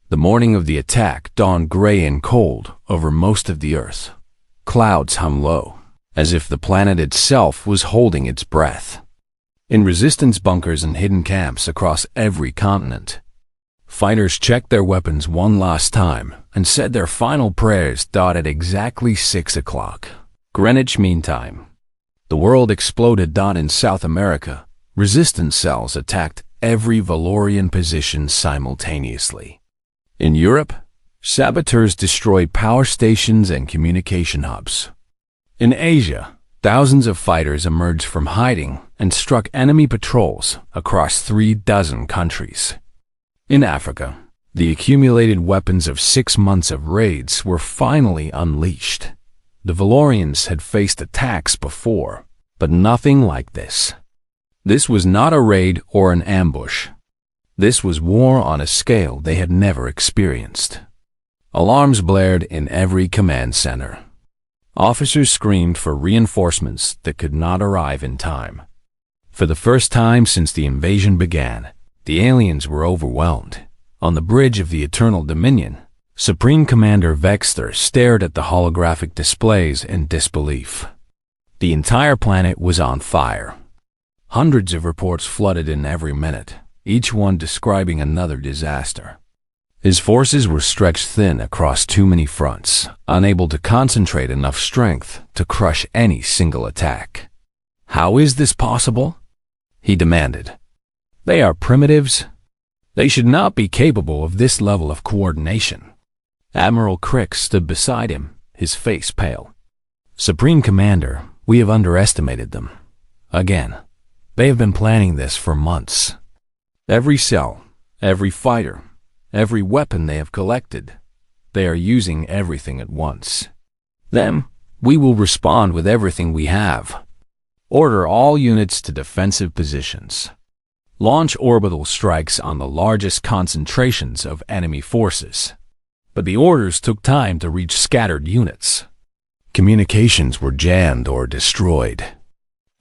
The morning of the attack dawned gray and cold over most of the Earth. Clouds hung low, as if the planet itself was holding its breath. In resistance bunkers and hidden camps across every continent, fighters checked their weapons one last time and said their final prayers at exactly 6 o'clock, Greenwich Mean Time. The world exploded. In South America, resistance cells attacked every Valorian position simultaneously. In Europe, saboteurs destroyed power stations and communication hubs. In Asia, thousands of fighters emerged from hiding and struck enemy patrols across 36 countries. In Africa, the accumulated weapons of 6 months of raids were finally unleashed. The Valorians had faced attacks before, but nothing like this. This was not a raid or an ambush. This was war on a scale they had never experienced. Alarms blared in every command center. Officers screamed for reinforcements that could not arrive in time. For the first time since the invasion began, the aliens were overwhelmed. On the bridge of the Eternal Dominion, Supreme Commander Vexter stared at the holographic displays in disbelief. The entire planet was on fire. Hundreds of reports flooded in every minute, each one describing another disaster. His forces were stretched thin across too many fronts, unable to concentrate enough strength to crush any single attack. "How is this possible?" he demanded. "They are primitives. They should not be capable of this level of coordination." Admiral Crick stood beside him, his face pale. "Supreme Commander, we have underestimated them. Again, they have been planning this for months. Every cell, every fighter, every weapon they have collected, they are using everything at once. Then, we will respond with everything we have. Order all units to defensive positions. Launch orbital strikes on the largest concentrations of enemy forces." But the orders took time to reach scattered units. Communications were jammed or destroyed.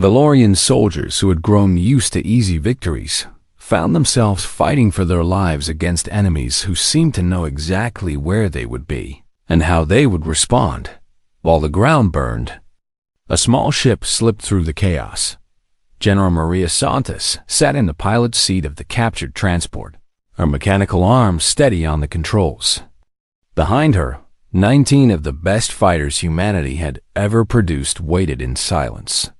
Valorian soldiers who had grown used to easy victories found themselves fighting for their lives against enemies who seemed to know exactly where they would be and how they would respond. While the ground burned, a small ship slipped through the chaos. General Maria Santos sat in the pilot's seat of the captured transport, her mechanical arm steady on the controls. Behind her, 19 of the best fighters humanity had ever produced waited in silence.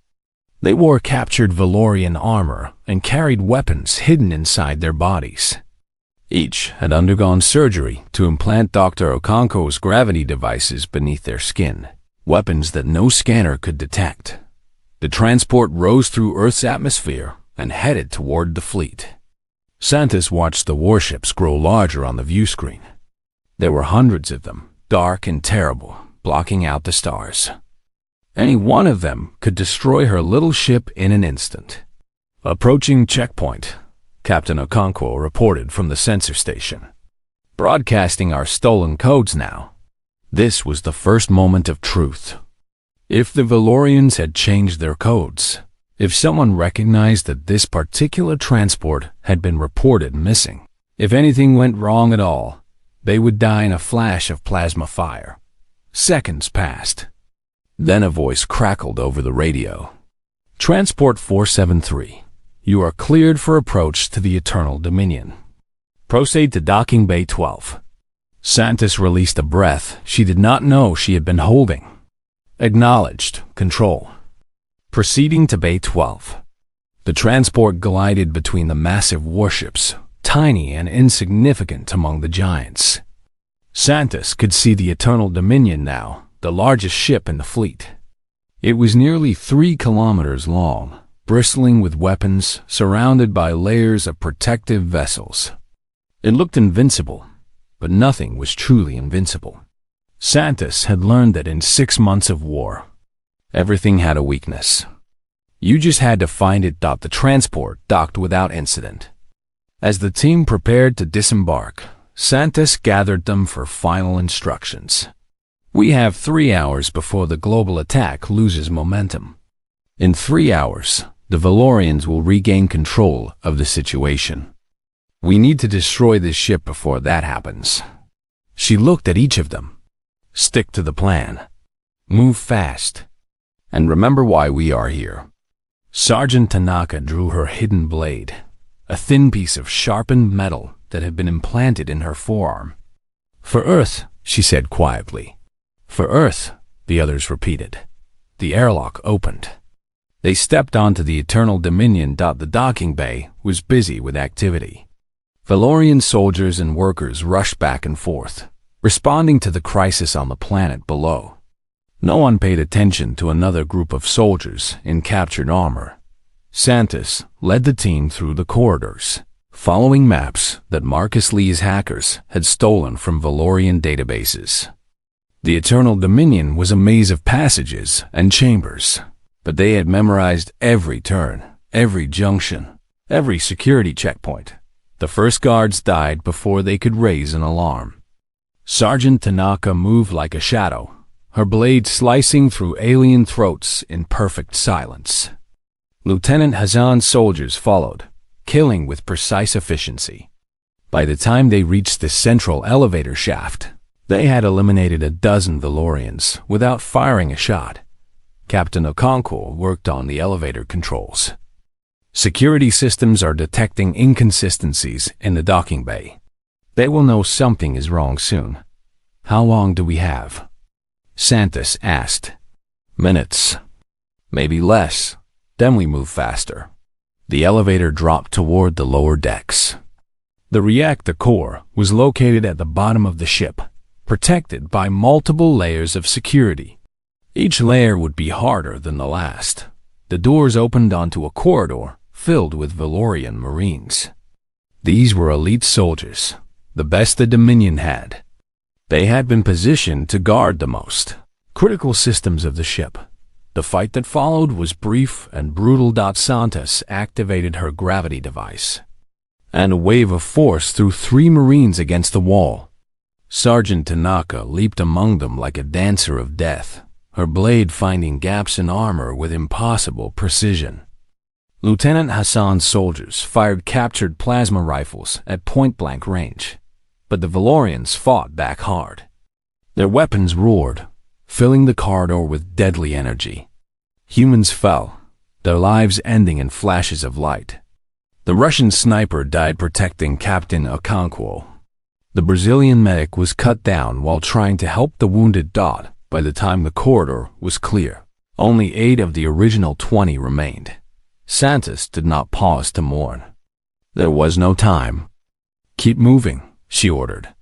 They wore captured Valorian armor and carried weapons hidden inside their bodies. Each had undergone surgery to implant Dr. Okonkwo's gravity devices beneath their skin, weapons that no scanner could detect. The transport rose through Earth's atmosphere and headed toward the fleet. Santos watched the warships grow larger on the view screen. There were hundreds of them, dark and terrible, blocking out the stars. Any one of them could destroy her little ship in an instant. "Approaching checkpoint," Captain Okonkwo reported from the sensor station. "Broadcasting our stolen codes now." This was the first moment of truth. If the Valorians had changed their codes, if someone recognized that this particular transport had been reported missing, if anything went wrong at all, they would die in a flash of plasma fire. Seconds passed. Then a voice crackled over the radio. "Transport 473, you are cleared for approach to the Eternal Dominion. Proceed to docking bay 12. Santos released a breath she did not know she had been holding. "Acknowledged, Control." Proceeding to bay 12. The transport glided between the massive warships, tiny and insignificant among the giants. Santos could see the Eternal Dominion now, the largest ship in the fleet. It was nearly 3 kilometers long, bristling with weapons, surrounded by layers of protective vessels. It looked invincible, but nothing was truly invincible. Santos had learned that in 6 months of war, everything had a weakness. You just had to find it. The transport docked without incident. As the team prepared to disembark, Santos gathered them for final instructions. "We have 3 hours before the global attack loses momentum. In 3 hours, the Valorians will regain control of the situation. We need to destroy this ship before that happens. She looked at each of them. Stick to the plan. Move fast. And remember why we are here. Sergeant Tanaka drew her hidden blade, a thin piece of sharpened metal that had been implanted in her forearm. For Earth, she said quietly. For Earth, the others repeated. The airlock opened. They stepped onto the Eternal Dominion. The docking bay was busy with activity. Valorian soldiers and workers rushed back and forth, responding to the crisis on the planet below. No one paid attention to another group of soldiers in captured armor. Santos led the team through the corridors, following maps that Marcus Lee's hackers had stolen from Valorian databases. The Eternal Dominion was a maze of passages and chambers, but they had memorized every turn, every junction, every security checkpoint. The first guards died before they could raise an alarm. Sergeant Tanaka moved like a shadow, her blade slicing through alien throats in perfect silence. Lieutenant Hassan's soldiers followed, killing with precise efficiency. By the time they reached the central elevator shaft, they had eliminated a dozen Valorians without firing a shot. Captain Okonkwo worked on the elevator controls. Security systems are detecting inconsistencies in the docking bay. They will know something is wrong soon. How long do we have? Santos asked. Minutes. Maybe less. Then we move faster. The elevator dropped toward the lower decks. The reactor core was located at the bottom of the ship, protected by multiple layers of security. Each layer would be harder than the last. The doors opened onto a corridor filled with Valorian Marines. These were elite soldiers, the best the Dominion had. They had been positioned to guard the most critical systems of the ship. The fight that followed was brief and brutal. Santos activated her gravity device, and a wave of force threw 3 Marines against the wall. Sergeant Tanaka leaped among them like a dancer of death, her blade finding gaps in armor with impossible precision. Lieutenant Hassan's soldiers fired captured plasma rifles at point-blank range, but the Valorians fought back hard. Their weapons roared, filling the corridor with deadly energy. Humans fell, their lives ending in flashes of light. The Russian sniper died protecting Captain Okonkwo. The Brazilian medic was cut down while trying to help the wounded. By the time the corridor was clear, only 8 of the original 20 remained. Santos did not pause to mourn. There was no time. Keep moving, she ordered.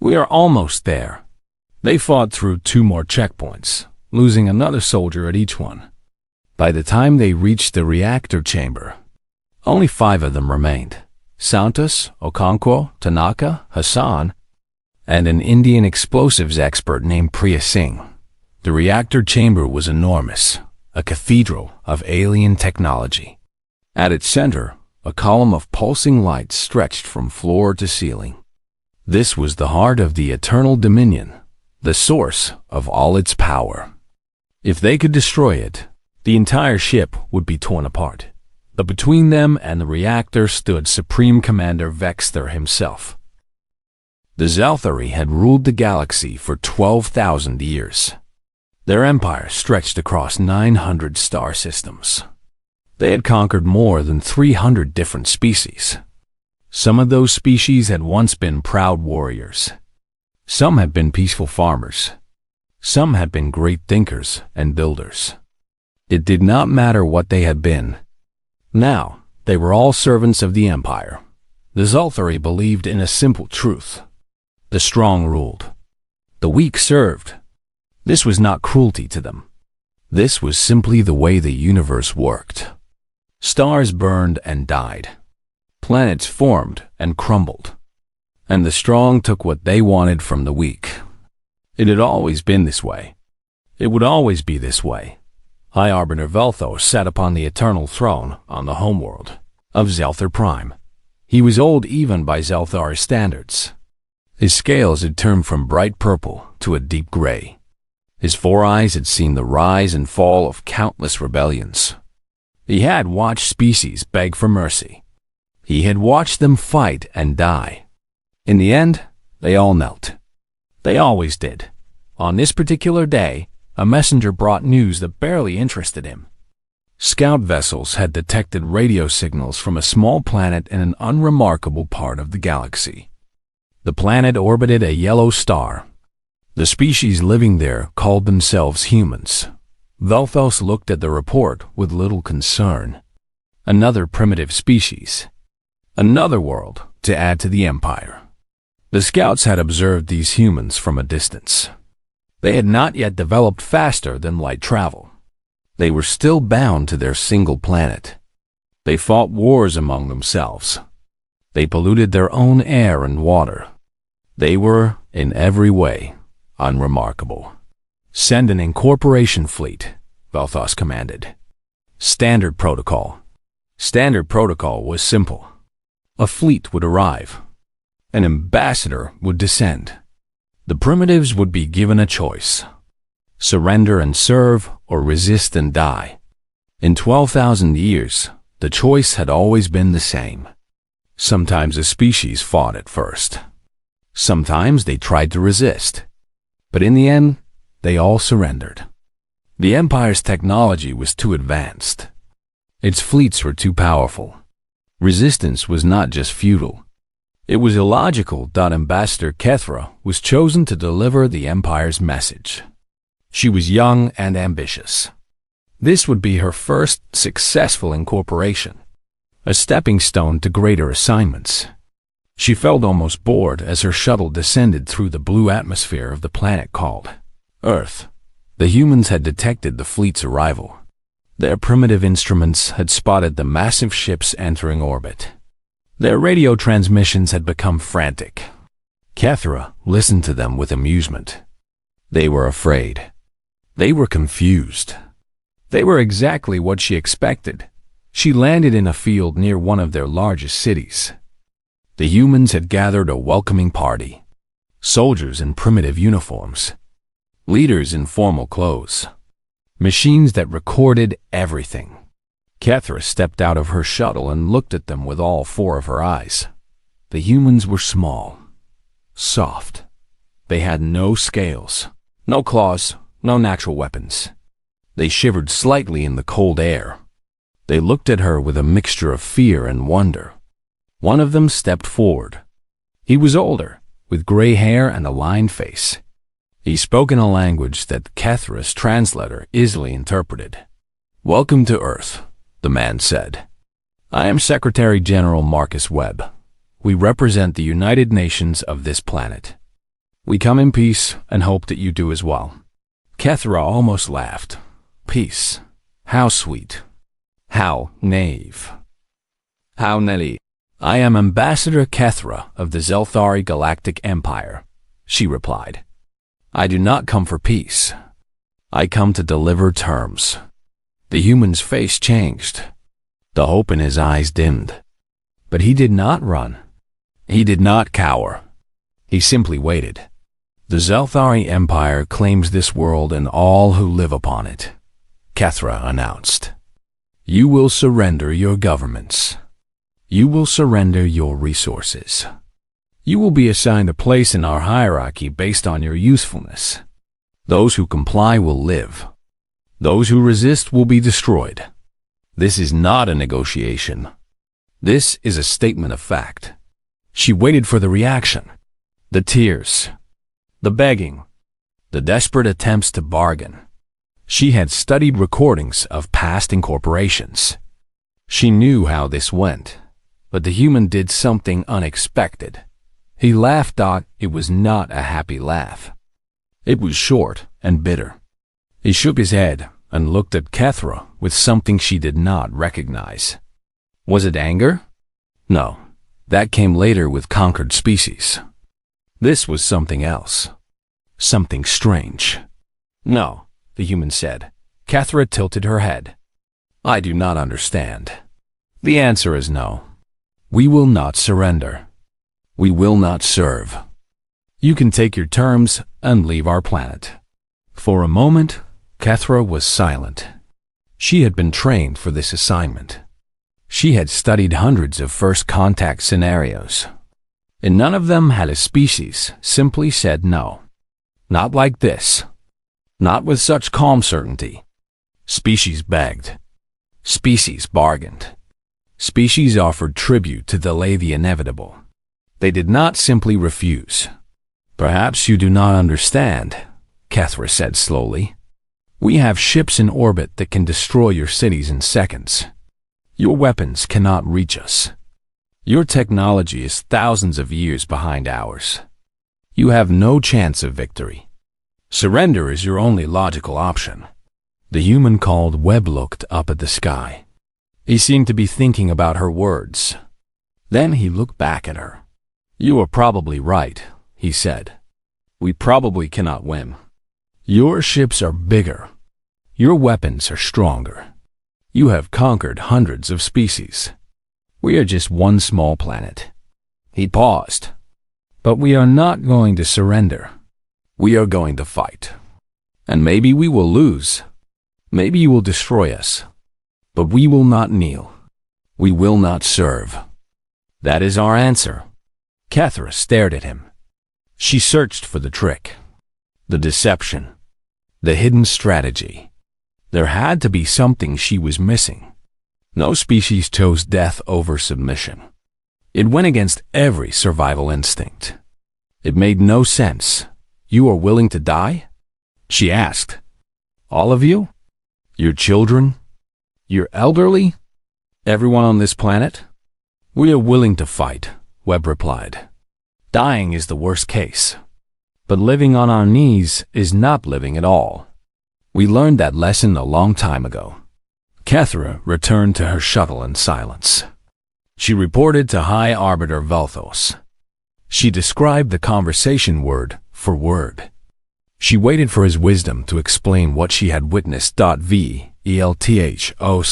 We are almost there. They fought through 2 more checkpoints, losing another soldier at each one. By the time they reached the reactor chamber, only 5 of them remained. Santos, Okonkwo, Tanaka, Hassan, and an Indian explosives expert named Priya Singh. The reactor chamber was enormous, a cathedral of alien technology. At its center, a column of pulsing light stretched from floor to ceiling. This was the heart of the Eternal Dominion, the source of all its power. If they could destroy it, the entire ship would be torn apart. But between them and the reactor stood Supreme Commander Vexter himself. The Zelthari had ruled the galaxy for 12,000 years. Their empire stretched across 900 star systems. They had conquered more than 300 different species. Some of those species had once been proud warriors. Some had been peaceful farmers. Some had been great thinkers and builders. It did not matter what they had been. Now, they were all servants of the empire. The Zelthari believed in a simple truth. The strong ruled. The weak served. This was not cruelty to them. This was simply the way the universe worked. Stars burned and died. Planets formed and crumbled. And the strong took what they wanted from the weak. It had always been this way. It would always be this way. High Arbiter Velthos sat upon the eternal throne on the homeworld of Zelthar Prime. He was old even by Zelthar standards. His scales had turned from bright purple to a deep gray. His 4 eyes had seen the rise and fall of countless rebellions. He had watched species beg for mercy. He had watched them fight and die. In the end, they all knelt. They always did. On this particular day, a messenger brought news that barely interested him. Scout vessels had detected radio signals from a small planet in an unremarkable part of the galaxy. The planet orbited a yellow star. The species living there called themselves humans. Velthos looked at the report with little concern. Another primitive species. Another world to add to the empire. The scouts had observed these humans from a distance. They had not yet developed faster than light travel. They were still bound to their single planet. They fought wars among themselves. They polluted their own air and water. They were, in every way, unremarkable. Send an incorporation fleet, Velthos commanded. Standard protocol. Standard protocol was simple. A fleet would arrive. An ambassador would descend. The primitives would be given a choice. Surrender and serve, or resist and die. In 12,000 years, the choice had always been the same. Sometimes a species fought at first. Sometimes they tried to resist. But in the end, they all surrendered. The Empire's technology was too advanced. Its fleets were too powerful. Resistance was not just futile. It was illogical that Ambassador Kethra was chosen to deliver the Empire's message. She was young and ambitious. This would be her first successful incorporation, a stepping stone to greater assignments. She felt almost bored as her shuttle descended through the blue atmosphere of the planet called Earth. The humans had detected the fleet's arrival. Their primitive instruments had spotted the massive ships entering orbit. Their radio transmissions had become frantic. Kethra listened to them with amusement. They were afraid. They were confused. They were exactly what she expected. She landed in a field near one of their largest cities. The humans had gathered a welcoming party. Soldiers in primitive uniforms. Leaders in formal clothes. Machines that recorded everything. Kethra stepped out of her shuttle and looked at them with all four of her eyes. The humans were small, soft. They had no scales, no claws, no natural weapons. They shivered slightly in the cold air. They looked at her with a mixture of fear and wonder. One of them stepped forward. He was older, with gray hair and a lined face. He spoke in a language that Kethra's translator easily interpreted. "Welcome to Earth," the man said. "I am Secretary General Marcus Webb. We represent the United Nations of this planet. We come in peace and hope that you do as well." Kethra almost laughed. Peace. How sweet. How naive. How naive. "I am Ambassador Kethra of the Zelthari Galactic Empire," she replied. "I do not come for peace. I come to deliver terms." The human's face changed. The hope in his eyes dimmed. But he did not run. He did not cower. He simply waited. "The Zelthari Empire claims this world and all who live upon it," Kethra announced. "You will surrender your governments. You will surrender your resources. You will be assigned a place in our hierarchy based on your usefulness. Those who comply will live. Those who resist will be destroyed. This is not a negotiation. This is a statement of fact." She waited for the reaction. The tears. The begging. The desperate attempts to bargain. She had studied recordings of past incorporations. She knew how this went. But the human did something unexpected. He laughed. It was not a happy laugh. It was short and bitter. He shook his head and looked at Kethra with something she did not recognize. Was it anger? No, that came later with conquered species. This was something else. Something strange. "No," the human said. Kethra tilted her head. "I do not understand. The answer is no. We will not surrender. We will not serve. You can take your terms and leave our planet." For a moment, Kethra was silent. She had been trained for this assignment. She had studied hundreds of first contact scenarios, and none of them had a species simply said no. Not like this. Not with such calm certainty. Species begged. Species bargained. Species offered tribute to delay the inevitable. They did not simply refuse. Perhaps you do not understand, Kethra said slowly. We have ships in orbit that can destroy your cities in seconds. Your weapons cannot reach us. Your technology is thousands of years behind ours. You have no chance of victory. Surrender is your only logical option. The human called Webb looked up at the sky. He seemed to be thinking about her words. Then he looked back at her. You are probably right, he said. We probably cannot win. Your ships are bigger. Your weapons are stronger. You have conquered hundreds of species. We are just one small planet. He paused. But we are not going to surrender. We are going to fight. And maybe we will lose. Maybe you will destroy us. But we will not kneel. We will not serve. That is our answer. Kethra stared at him. She searched for the trick, the deception, the hidden strategy. There had to be something she was missing. No species chose death over submission. It went against every survival instinct. It made no sense. You are willing to die? She asked. All of you? Your children? Your elderly? Everyone on this planet? We are willing to fight, Webb replied. Dying is the worst case. But living on our knees is not living at all. We learned that lesson a long time ago. Kethra returned to her shuttle in silence. She reported to High Arbiter Velthos. She described the conversation word for word. She waited for his wisdom to explain what she had witnessed. Velthos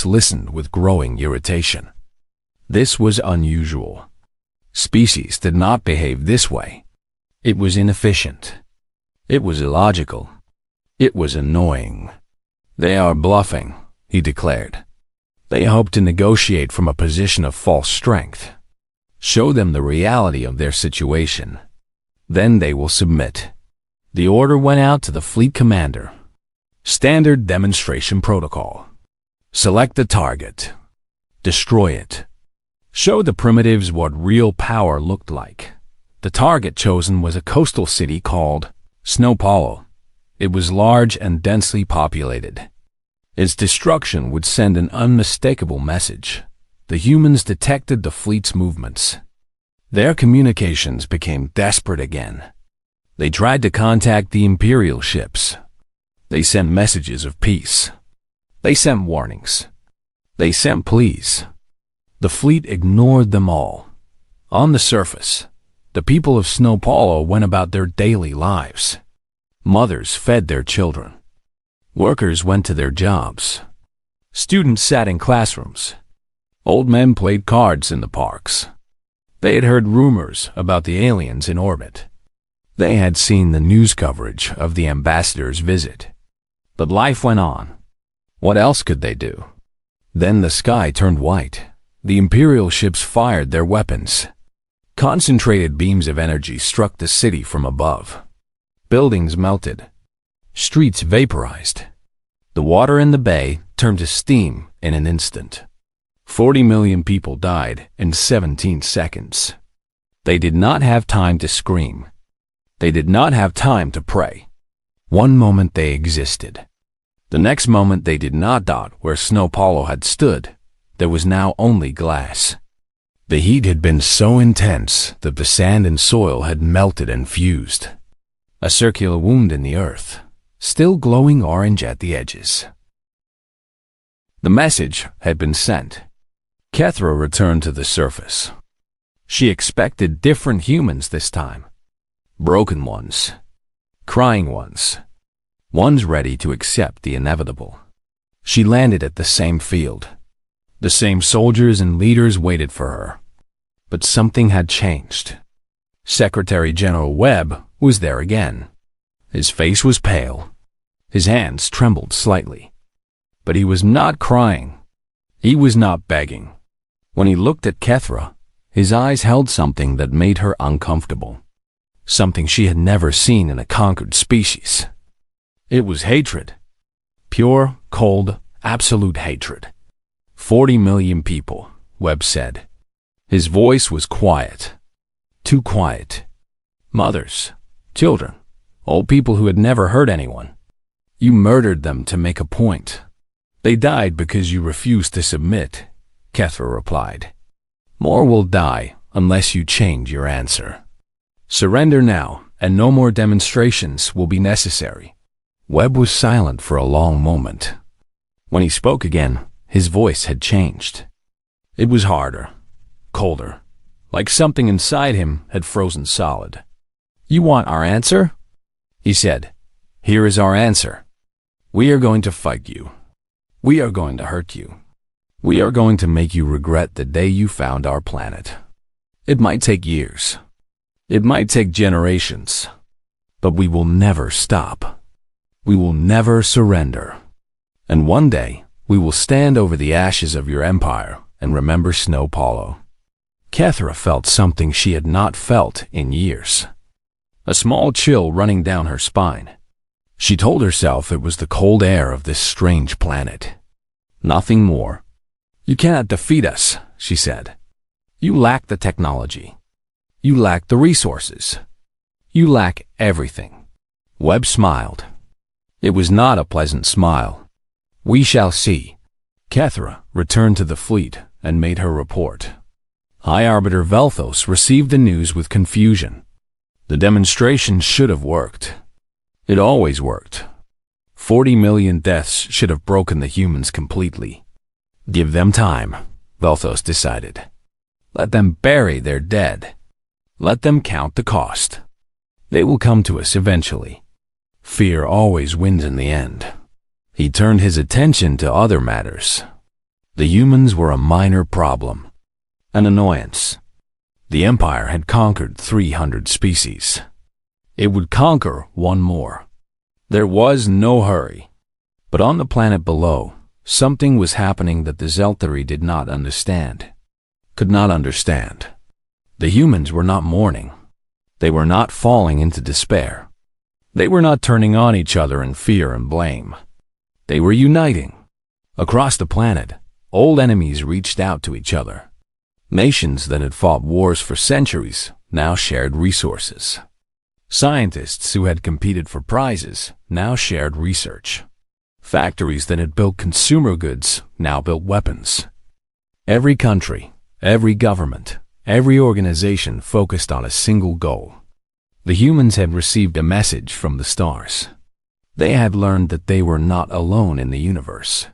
listened with growing irritation. This was unusual. Species did not behave this way. It was inefficient. It was illogical. It was annoying. They are bluffing, he declared. They hope to negotiate from a position of false strength. Show them the reality of their situation. Then they will submit. The order went out to the fleet commander. Standard demonstration protocol. Select the target. Destroy it. Show the primitives what real power looked like. The target chosen was a coastal city called Snowpollo. It was large and densely populated. Its destruction would send an unmistakable message. The humans detected the fleet's movements. Their communications became desperate again. They tried to contact the Imperial ships. They sent messages of peace. They sent warnings. They sent pleas. The fleet ignored them all. On the surface, the people of Snowpollo went about their daily lives. Mothers fed their children. Workers went to their jobs. Students sat in classrooms. Old men played cards in the parks. They had heard rumors about the aliens in orbit. They had seen the news coverage of the ambassador's visit. But life went on. What else could they do? Then the sky turned white. The Imperial ships fired their weapons. Concentrated beams of energy struck the city from above. Buildings melted. Streets vaporized. The water in the bay turned to steam in an instant. 40 million people died in 17 seconds. They did not have time to scream. They did not have time to pray. One moment they existed. The next moment they did not. Where Snowpollo had stood, there was now only glass. The heat had been so intense that the sand and soil had melted and fused. A circular wound in the earth, still glowing orange at the edges. The message had been sent. Kethra returned to the surface. She expected different humans this time. Broken ones. Crying ones. Ones ready to accept the inevitable. She landed at the same field. The same soldiers and leaders waited for her. But something had changed. Secretary General Webb was there again. His face was pale. His hands trembled slightly. But he was not crying. He was not begging. When he looked at Kethra, his eyes held something that made her uncomfortable. Something she had never seen in a conquered species. It was hatred. Pure, cold, absolute hatred. 40 million people, Webb said. His voice was quiet. Too quiet. Mothers, children, old people who had never hurt anyone. You murdered them to make a point. They died because you refused to submit, Kethra replied. More will die unless you change your answer. Surrender now, and no more demonstrations will be necessary. Webb was silent for a long moment. When he spoke again, his voice had changed. It was harder, colder, like something inside him had frozen solid. You want our answer? He said. Here is our answer. We are going to fight you. We are going to hurt you. We are going to make you regret the day you found our planet. It might take years. It might take generations. But we will never stop. We will never surrender. And one day, we will stand over the ashes of your empire and remember Snow Paulo. Kethra felt something she had not felt in years. A small chill running down her spine. She told herself it was the cold air of this strange planet. Nothing more. You cannot defeat us, she said. You lack the technology. You lack the resources. You lack everything. Webb smiled. It was not a pleasant smile. We shall see. Kethra returned to the fleet and made her report. High Arbiter Velthos received the news with confusion. The demonstration should have worked. It always worked. 40 million deaths should have broken the humans completely. Give them time, Velthos decided. Let them bury their dead. Let them count the cost. They will come to us eventually. Fear always wins in the end. He turned his attention to other matters. The humans were a minor problem, an annoyance. The Empire had conquered 300 species. It would conquer one more. There was no hurry. But on the planet below, something was happening that the Zeltari did not understand. Could not understand. The humans were not mourning. They were not falling into despair. They were not turning on each other in fear and blame. They were uniting. Across the planet, old enemies reached out to each other. Nations that had fought wars for centuries now shared resources. Scientists who had competed for prizes now shared research. Factories that had built consumer goods now built weapons. Every country, every government, every organization focused on a single goal. The humans had received a message from the stars. They had learned that they were not alone in the universe.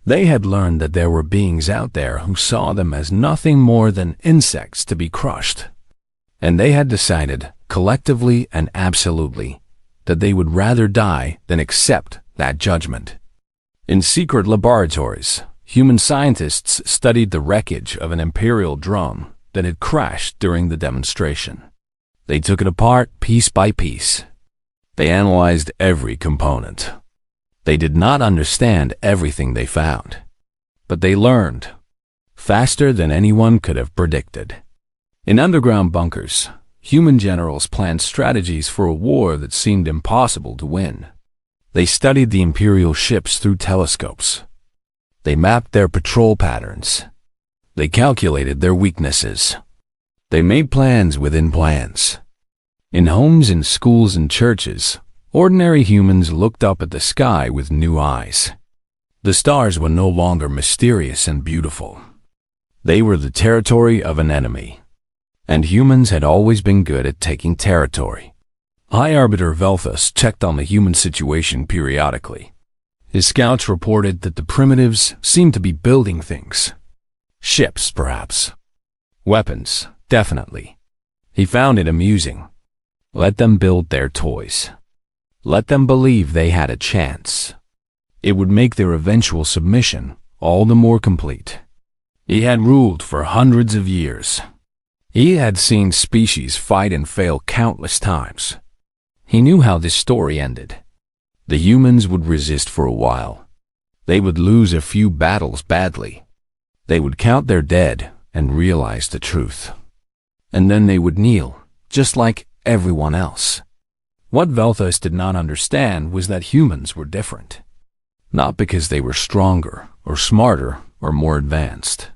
They had learned that there were beings out there who saw them as nothing more than insects to be crushed. And they had decided, collectively and absolutely, that they would rather die than accept that judgment. In secret laboratories, human scientists studied the wreckage of an Imperial drone that had crashed during the demonstration. They took it apart piece by piece. They analyzed every component. They did not understand everything they found, but they learned faster than anyone could have predicted. In underground bunkers, human generals planned strategies for a war that seemed impossible to win. They studied the Imperial ships through telescopes. They mapped their patrol patterns. They calculated their weaknesses. They made plans within plans. In homes and schools and churches, ordinary humans looked up at the sky with new eyes. The stars were no longer mysterious and beautiful. They were the territory of an enemy. And humans had always been good at taking territory. High Arbiter Velthus checked on the human situation periodically. His scouts reported that the primitives seemed to be building things. Ships, perhaps. Weapons, definitely. He found it amusing. Let them build their toys. Let them believe they had a chance. It would make their eventual submission all the more complete. He had ruled for hundreds of years. He had seen species fight and fail countless times. He knew how this story ended. The humans would resist for a while. They would lose a few battles badly. They would count their dead and realize the truth. And then they would kneel, just like everyone else. What Velthus did not understand was that humans were different. Not because they were stronger or smarter or more advanced.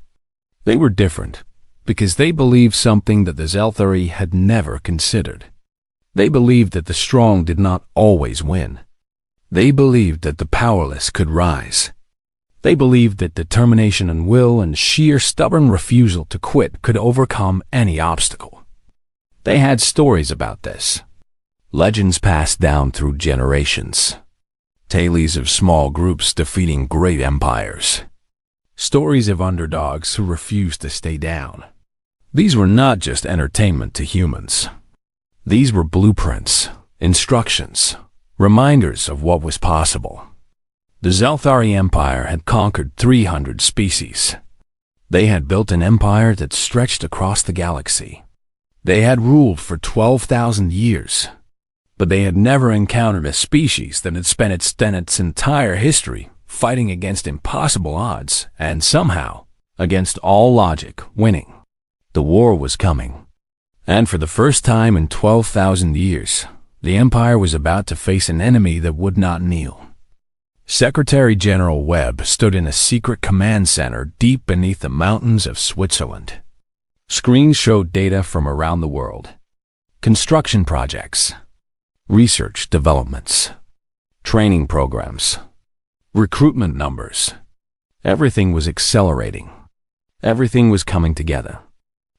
They were different because they believed something that the Zelthari had never considered. They believed that the strong did not always win. They believed that the powerless could rise. They believed that determination and will and sheer stubborn refusal to quit could overcome any obstacle. They had stories about this. Legends passed down through generations. Tales of small groups defeating great empires. Stories of underdogs who refused to stay down. These were not just entertainment to humans. These were blueprints, instructions, reminders of what was possible. The Zelthari Empire had conquered 300 species. They had built an empire that stretched across the galaxy. They had ruled for 12,000 years. But they had never encountered a species that had spent its entire history fighting against impossible odds and somehow, against all logic, winning. The war was coming. And for the first time in 12,000 years, the Empire was about to face an enemy that would not kneel. Secretary General Webb stood in a secret command center deep beneath the mountains of Switzerland. Screens showed data from around the world. Construction projects. Research developments, training programs, recruitment numbers. Everything was accelerating. Everything was coming together.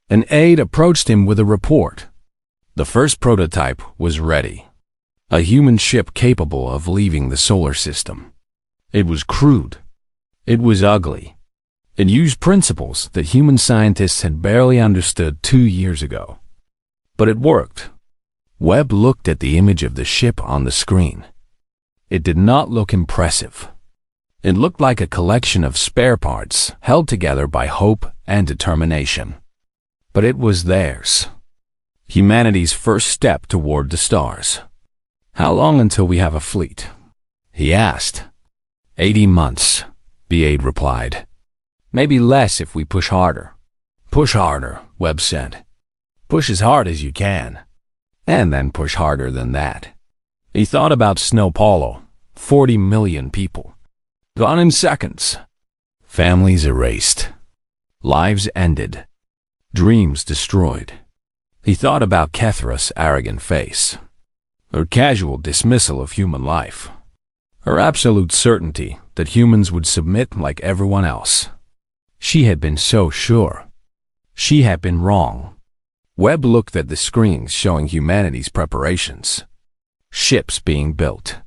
An aide approached him with a report. The first prototype was ready. A human ship capable of leaving the solar system. It was crude. It was ugly. It used principles that human scientists had barely understood 2 years ago. But it worked. Webb looked at the image of the ship on the screen. It did not look impressive. It looked like a collection of spare parts held together by hope and determination. But it was theirs. Humanity's first step toward the stars. How long until we have a fleet? He asked. 80 months, the aide replied. Maybe less if we push harder. Push harder, Webb said. Push as hard as you can. And then push harder than that. He thought about Snow Paulo, 40 million people. Gone in seconds. Families erased. Lives ended. Dreams destroyed. He thought about Kethra's arrogant face. Her casual dismissal of human life. Her absolute certainty that humans would submit like everyone else. She had been so sure. She had been wrong. Webb looked at the screens showing humanity's preparations. Ships being built.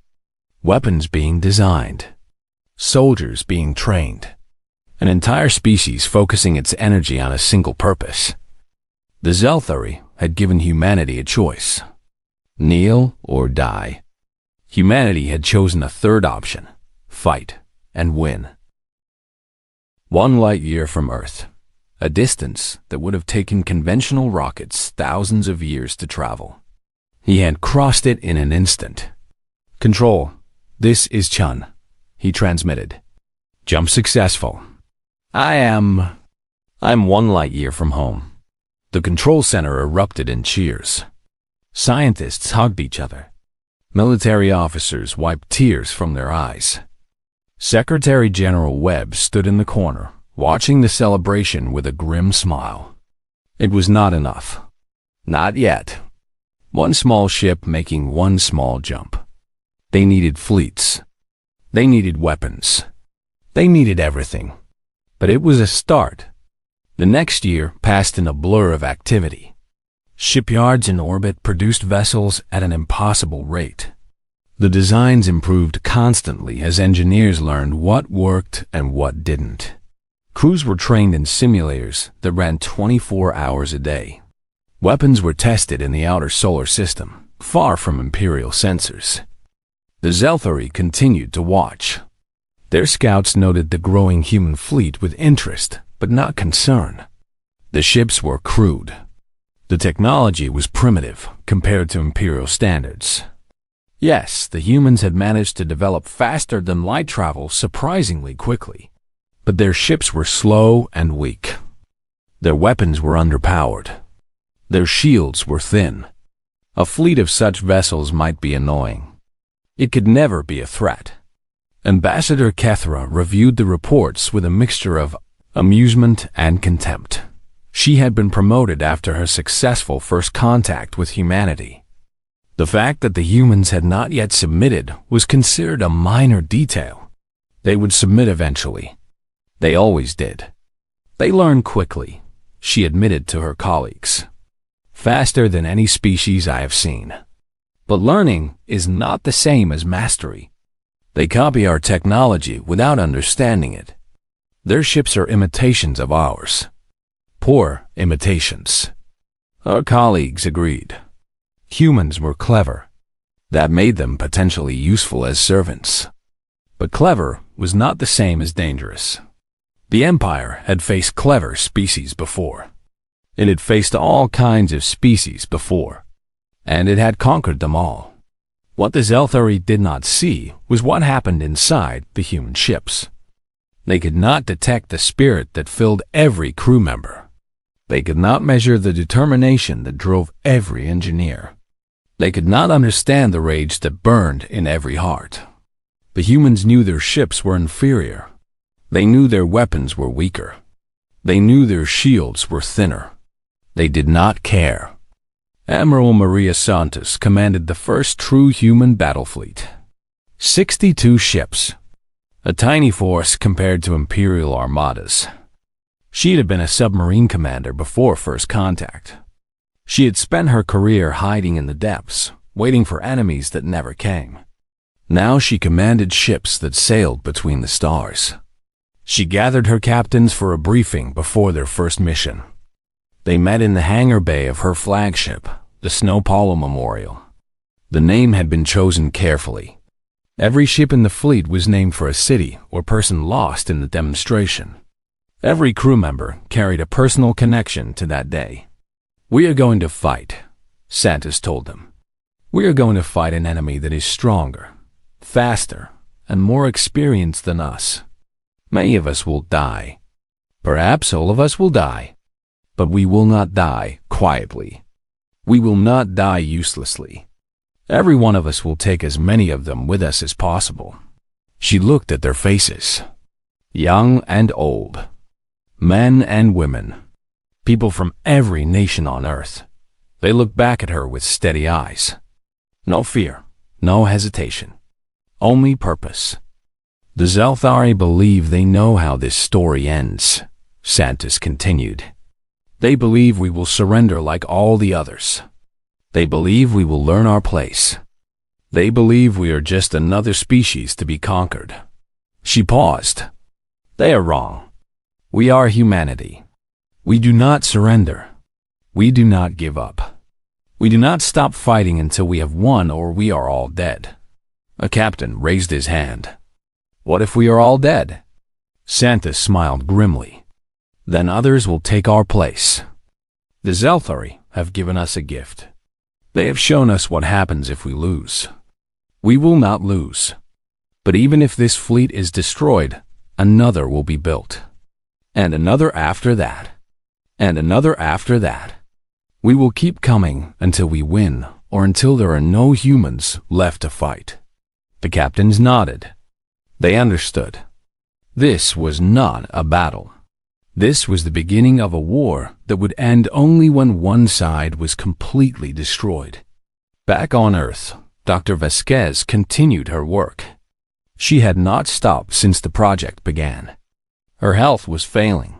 Weapons being designed. Soldiers being trained. An entire species focusing its energy on a single purpose. The Zelthari had given humanity a choice. Kneel or die. Humanity had chosen a third option. Fight and win. 1 light year from Earth. A distance that would have taken conventional rockets thousands of years to travel. He had crossed it in an instant. Control, this is Chun, he transmitted. Jump successful. I'm 1 light year from home. The control center erupted in cheers. Scientists hugged each other. Military officers wiped tears from their eyes. Secretary General Webb stood in the corner, watching the celebration with a grim smile. It was not enough. Not yet. 1 small ship making 1 small jump. They needed fleets. They needed weapons. They needed everything. But it was a start. The next year passed in a blur of activity. Shipyards in orbit produced vessels at an impossible rate. The designs improved constantly as engineers learned what worked and what didn't. Crews were trained in simulators that ran 24 hours a day. Weapons were tested in the outer solar system, far from Imperial sensors. The Zelthari continued to watch. Their scouts noted the growing human fleet with interest, but not concern. The ships were crude. The technology was primitive compared to Imperial standards. Yes, the humans had managed to develop faster than light travel surprisingly quickly. But their ships were slow and weak. Their weapons were underpowered. Their shields were thin. A fleet of such vessels might be annoying. It could never be a threat. Ambassador Kethra reviewed the reports with a mixture of amusement and contempt. She had been promoted after her successful first contact with humanity. The fact that the humans had not yet submitted was considered a minor detail. They would submit eventually. They always did. They learned quickly, she admitted to her colleagues. Faster than any species I have seen. But learning is not the same as mastery. They copy our technology without understanding it. Their ships are imitations of ours. Poor imitations. Our colleagues agreed. Humans were clever. That made them potentially useful as servants. But clever was not the same as dangerous. The Empire had faced clever species before. It had faced all kinds of species before, and it had conquered them all. What the Zelthari did not see was what happened inside the human ships. They could not detect the spirit that filled every crew member. They could not measure the determination that drove every engineer. They could not understand the rage that burned in every heart. The humans knew their ships were inferior. They knew their weapons were weaker. They knew their shields were thinner. They did not care. Admiral Maria Santos commanded the first true human battle fleet. 62 ships. A tiny force compared to imperial armadas. She had been a submarine commander before first contact. She had spent her career hiding in the depths, waiting for enemies that never came. Now she commanded ships that sailed between the stars. She gathered her captains for a briefing before their first mission. They met in the hangar bay of her flagship, the Snowpolo Memorial. The name had been chosen carefully. Every ship in the fleet was named for a city or person lost in the demonstration. Every crew member carried a personal connection to that day. "We are going to fight," Santos told them. "We are going to fight an enemy that is stronger, faster, and more experienced than us. Many of us will die. Perhaps all of us will die. But we will not die quietly. We will not die uselessly. Every one of us will take as many of them with us as possible." She looked at their faces. Young and old. Men and women. People from every nation on Earth. They looked back at her with steady eyes. No fear, no hesitation. Only purpose. "The Zelthari believe they know how this story ends," Santos continued. "They believe we will surrender like all the others. They believe we will learn our place. They believe we are just another species to be conquered." She paused. "They are wrong. We are humanity. We do not surrender. We do not give up. We do not stop fighting until we have won or we are all dead." A captain raised his hand. "What if we are all dead?" Santos smiled grimly. "Then others will take our place. The Zelthari have given us a gift. They have shown us what happens if we lose. We will not lose. But even if this fleet is destroyed, another will be built. And another after that. And another after that. We will keep coming until we win or until there are no humans left to fight." The captains nodded. They understood. This was not a battle. This was the beginning of a war that would end only when one side was completely destroyed. Back on Earth, Dr. Vasquez continued her work. She had not stopped since the project began. Her health was failing.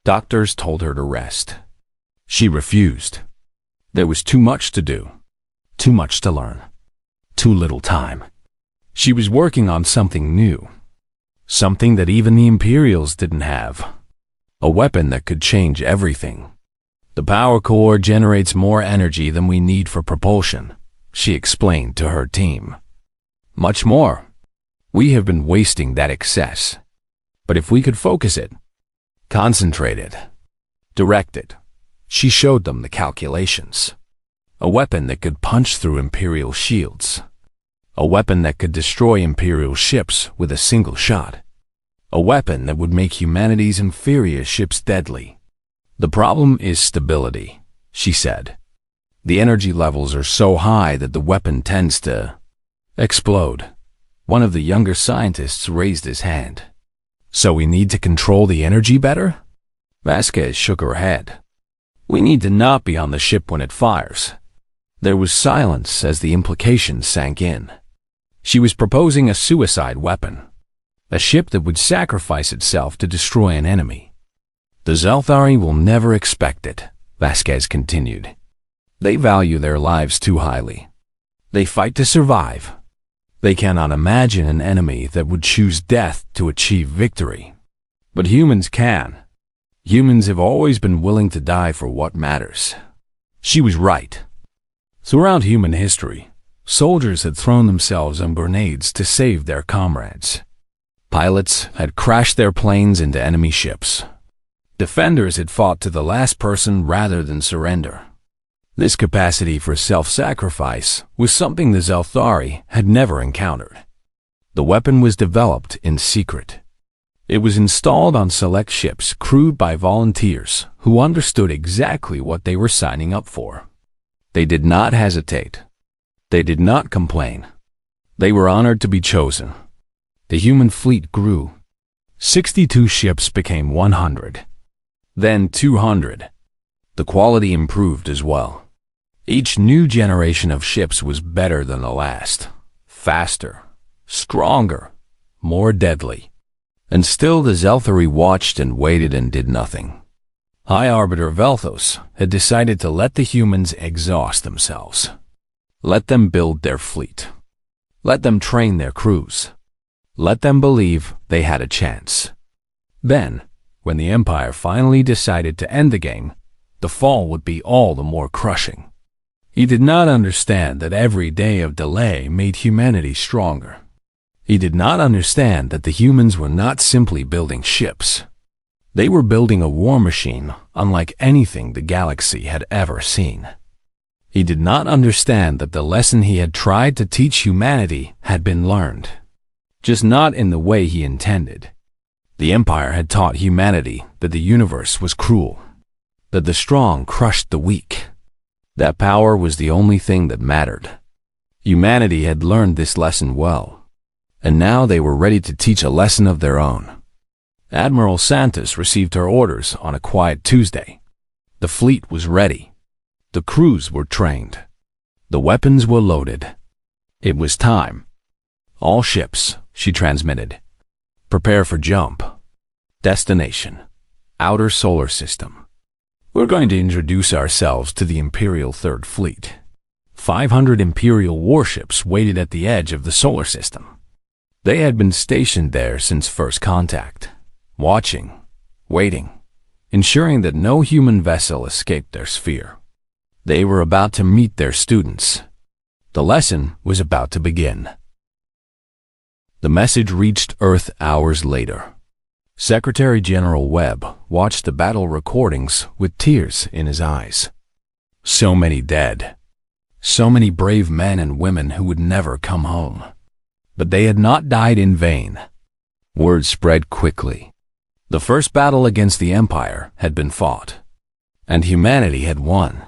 Doctors told her to rest. She refused. There was too much to do, too much to learn, too little time. She was working on something new, something that even the Imperials didn't have. A weapon that could change everything. "The power core generates more energy than we need for propulsion," she explained to her team. "Much more. We have been wasting that excess. But if we could focus it, concentrate it, direct it," she showed them the calculations. A weapon that could punch through Imperial shields. A weapon that could destroy Imperial ships with a single shot. A weapon that would make humanity's inferior ships deadly. The problem is stability, she said. The energy levels are so high that the weapon tends to explode. One of the younger scientists raised his hand. So we need to control the energy better? Vasquez shook her head. We need to not be on the ship when it fires. There was silence as the implications sank in. She was proposing a suicide weapon. A ship that would sacrifice itself to destroy an enemy. The Zelthari will never expect it, Vasquez continued. They value their lives too highly. They fight to survive. They cannot imagine an enemy that would choose death to achieve victory. But humans can. Humans have always been willing to die for what matters. She was right. Throughout human history, soldiers had thrown themselves on grenades to save their comrades. Pilots had crashed their planes into enemy ships. Defenders had fought to the last person rather than surrender. This capacity for self-sacrifice was something the Zelthari had never encountered. The weapon was developed in secret. It was installed on select ships crewed by volunteers who understood exactly what they were signing up for. They did not hesitate. They did not complain. They were honored to be chosen. The human fleet grew. 62 ships became 100. Then 200. The quality improved as well. Each new generation of ships was better than the last. Faster, stronger, more deadly. And still the Zelthari watched and waited and did nothing. High Arbiter Velthos had decided to let the humans exhaust themselves. Let them build their fleet. Let them train their crews. Let them believe they had a chance. Then, when the Empire finally decided to end the game, the fall would be all the more crushing. He did not understand that every day of delay made humanity stronger. He did not understand that the humans were not simply building ships. They were building a war machine unlike anything the galaxy had ever seen. He did not understand that the lesson he had tried to teach humanity had been learned, just not in the way he intended. The Empire had taught humanity that the universe was cruel, that the strong crushed the weak, that power was the only thing that mattered. Humanity had learned this lesson well, and now they were ready to teach a lesson of their own. Admiral Santos received her orders on a quiet Tuesday. The fleet was ready. The crews were trained. The weapons were loaded. It was time. All ships, she transmitted. Prepare for jump. Destination: Outer Solar System. We're going to introduce ourselves to the Imperial Third Fleet. 500 Imperial warships waited at the edge of the solar system. They had been stationed there since first contact, watching, waiting, ensuring that no human vessel escaped their sphere. They were about to meet their students. The lesson was about to begin. The message reached Earth hours later. Secretary General Webb watched the battle recordings with tears in his eyes. So many dead. So many brave men and women who would never come home. But they had not died in vain. Word spread quickly. The first battle against the Empire had been fought, and humanity had won.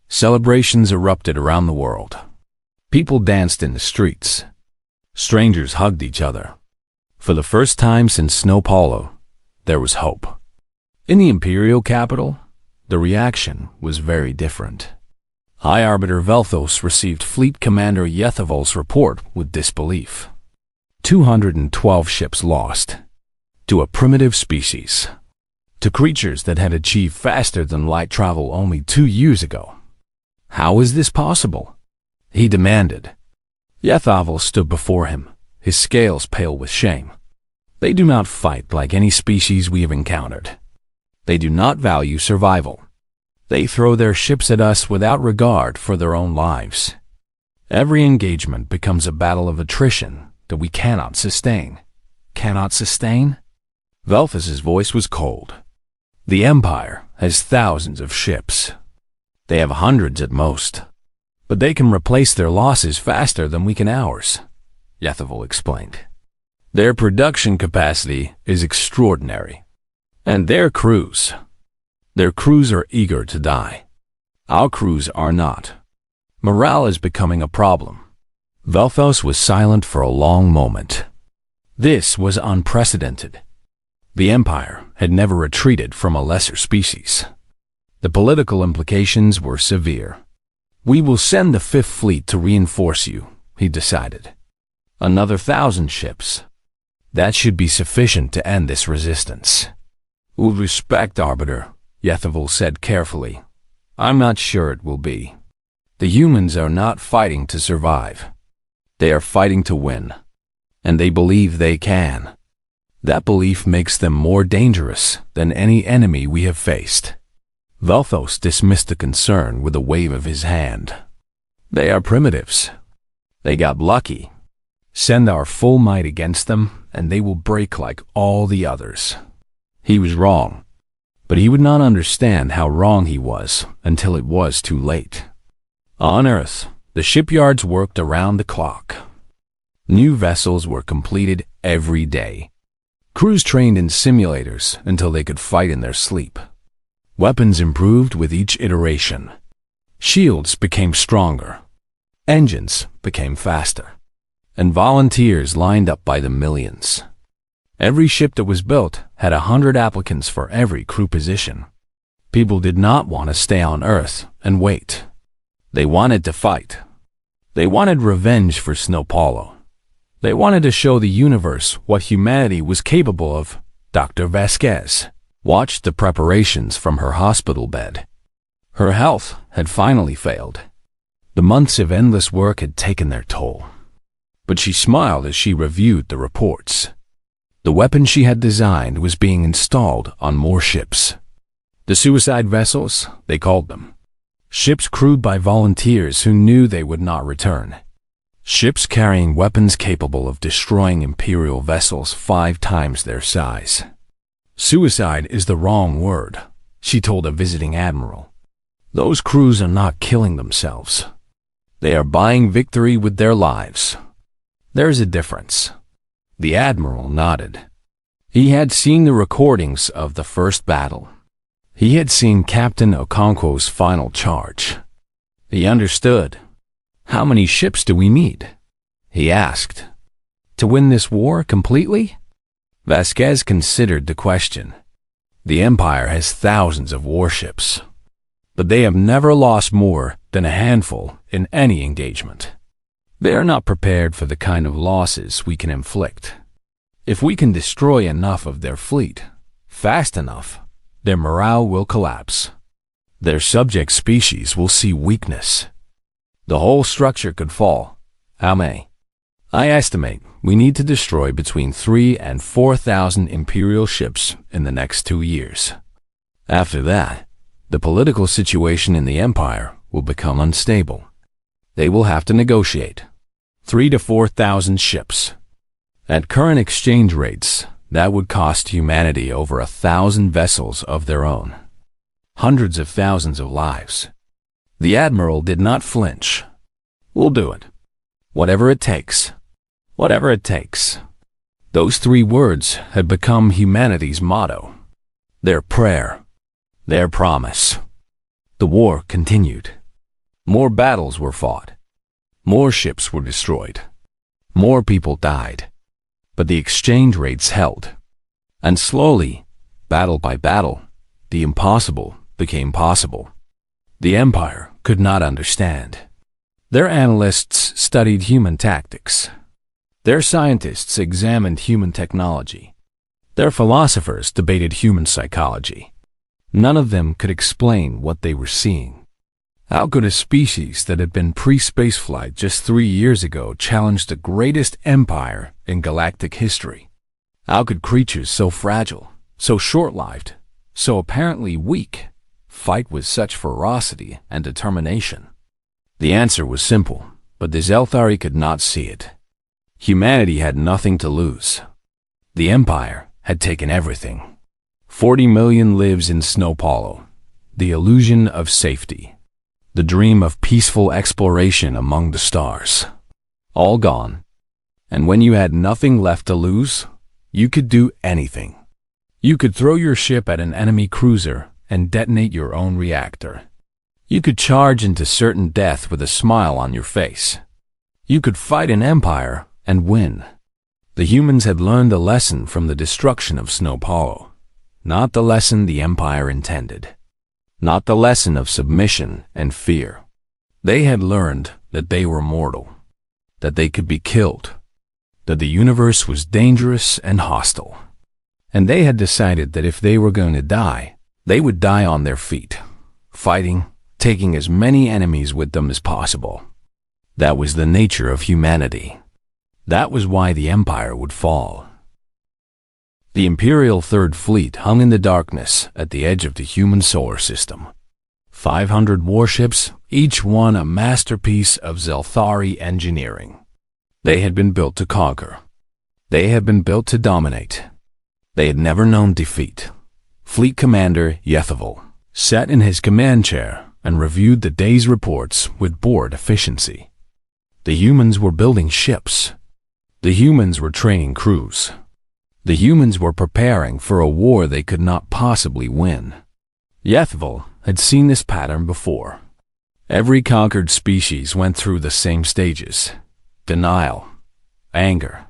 Celebrations erupted around the world. People danced in the streets. Strangers hugged each other. For the first time since Snow Paulo, there was hope. In the Imperial capital, the reaction was very different. High Arbiter Velthos received Fleet Commander Yethavol's report with disbelief. 212 ships lost. To a primitive species. To creatures that had achieved faster than light travel only 2 years ago. How is this possible? He demanded. Yethavol stood before him, his scales pale with shame. They do not fight like any species we have encountered. They do not value survival. They throw their ships at us without regard for their own lives. Every engagement becomes a battle of attrition that we cannot sustain. Cannot sustain? Velthos's voice was cold. The Empire has thousands of ships. They have hundreds at most. But they can replace their losses faster than we can ours, Yethavol explained. Their production capacity is extraordinary. And their crews are eager to die. Our crews are not. Morale is becoming a problem. Velthos was silent for a long moment. This was unprecedented. The Empire had never retreated from a lesser species. The political implications were severe. "We will send the Fifth Fleet to reinforce you," he decided. "Another 1,000 ships. That should be sufficient to end this resistance." "With respect, Arbiter," Yethavul said carefully, "I'm not sure it will be. The humans are not fighting to survive. They are fighting to win. And they believe they can. That belief makes them more dangerous than any enemy we have faced." Velthos dismissed the concern with a wave of his hand. "They are primitives. They got lucky. Send our full might against them, and they will break like all the others." He was wrong, but he would not understand how wrong he was until it was too late. On Earth, the shipyards worked around the clock. New vessels were completed every day. Crews trained in simulators until they could fight in their sleep. Weapons improved with each iteration. Shields became stronger. Engines became faster. And volunteers lined up by the millions. Every ship that was built had 100 applicants for every crew position. People did not want to stay on Earth and wait. They wanted to fight. They wanted revenge for Snowpaulo. They wanted to show the universe what humanity was capable of. Dr. Vasquez watched the preparations from her hospital bed. Her health had finally failed. The months of endless work had taken their toll. But she smiled as she reviewed the reports. The weapon she had designed was being installed on more ships. The suicide vessels, they called them. Ships crewed by volunteers who knew they would not return. Ships carrying weapons capable of destroying Imperial vessels 5 times their size. "Suicide is the wrong word," she told a visiting admiral. "Those crews are not killing themselves. They are buying victory with their lives. There's a difference." The admiral nodded. He had seen the recordings of the first battle. He had seen Captain Okonkwo's final charge. He understood. "How many ships do we need?" he asked. "To win this war completely?" Vasquez considered the question. "The Empire has thousands of warships, but they have never lost more than a handful in any engagement. They are not prepared for the kind of losses we can inflict. If we can destroy enough of their fleet, fast enough, their morale will collapse. Their subject species will see weakness. The whole structure could fall. How many? I estimate we need to destroy between 3,000 and 4,000 Imperial ships in the next 2 years. After that, the political situation in the Empire will become unstable. They will have to negotiate. 3,000 to 4,000 ships. At current exchange rates, that would cost humanity over 1,000 vessels of their own. Hundreds of thousands of lives. The admiral did not flinch. "We'll do it. Whatever it takes. Whatever it takes." Those 3 words had become humanity's motto. Their prayer. Their promise. The war continued. More battles were fought. More ships were destroyed. More people died. But the exchange rates held. And slowly, battle by battle, the impossible became possible. The Empire could not understand. Their analysts studied human tactics. Their scientists examined human technology. Their philosophers debated human psychology. None of them could explain what they were seeing. How could a species that had been pre-spaceflight just 3 years ago challenge the greatest empire in galactic history? How could creatures so fragile, so short-lived, so apparently weak, fight with such ferocity and determination? The answer was simple, but the Zelthari could not see it. Humanity had nothing to lose. The Empire had taken everything. 40 million lives in Snowpaulo, the illusion of safety, the dream of peaceful exploration among the stars. All gone. And when you had nothing left to lose, you could do anything. You could throw your ship at an enemy cruiser and detonate your own reactor. You could charge into certain death with a smile on your face. You could fight an empire and win. The humans had learned a lesson from the destruction of Snow Hollow, not the lesson the empire intended, not the lesson of submission and fear. They had learned that they were mortal, that they could be killed, that the universe was dangerous and hostile. And they had decided that if they were going to die, they would die on their feet, fighting, taking as many enemies with them as possible. That was the nature of humanity. That was why the Empire would fall. The Imperial Third Fleet hung in the darkness at the edge of the human solar system. 500 warships, each one a masterpiece of Zelthari engineering. They had been built to conquer. They had been built to dominate. They had never known defeat. Fleet Commander Yethaval sat in his command chair and reviewed the day's reports with bored efficiency. The humans were building ships. The humans were training crews. The humans were preparing for a war they could not possibly win. Yethaval had seen this pattern before. Every conquered species went through the same stages: denial, anger,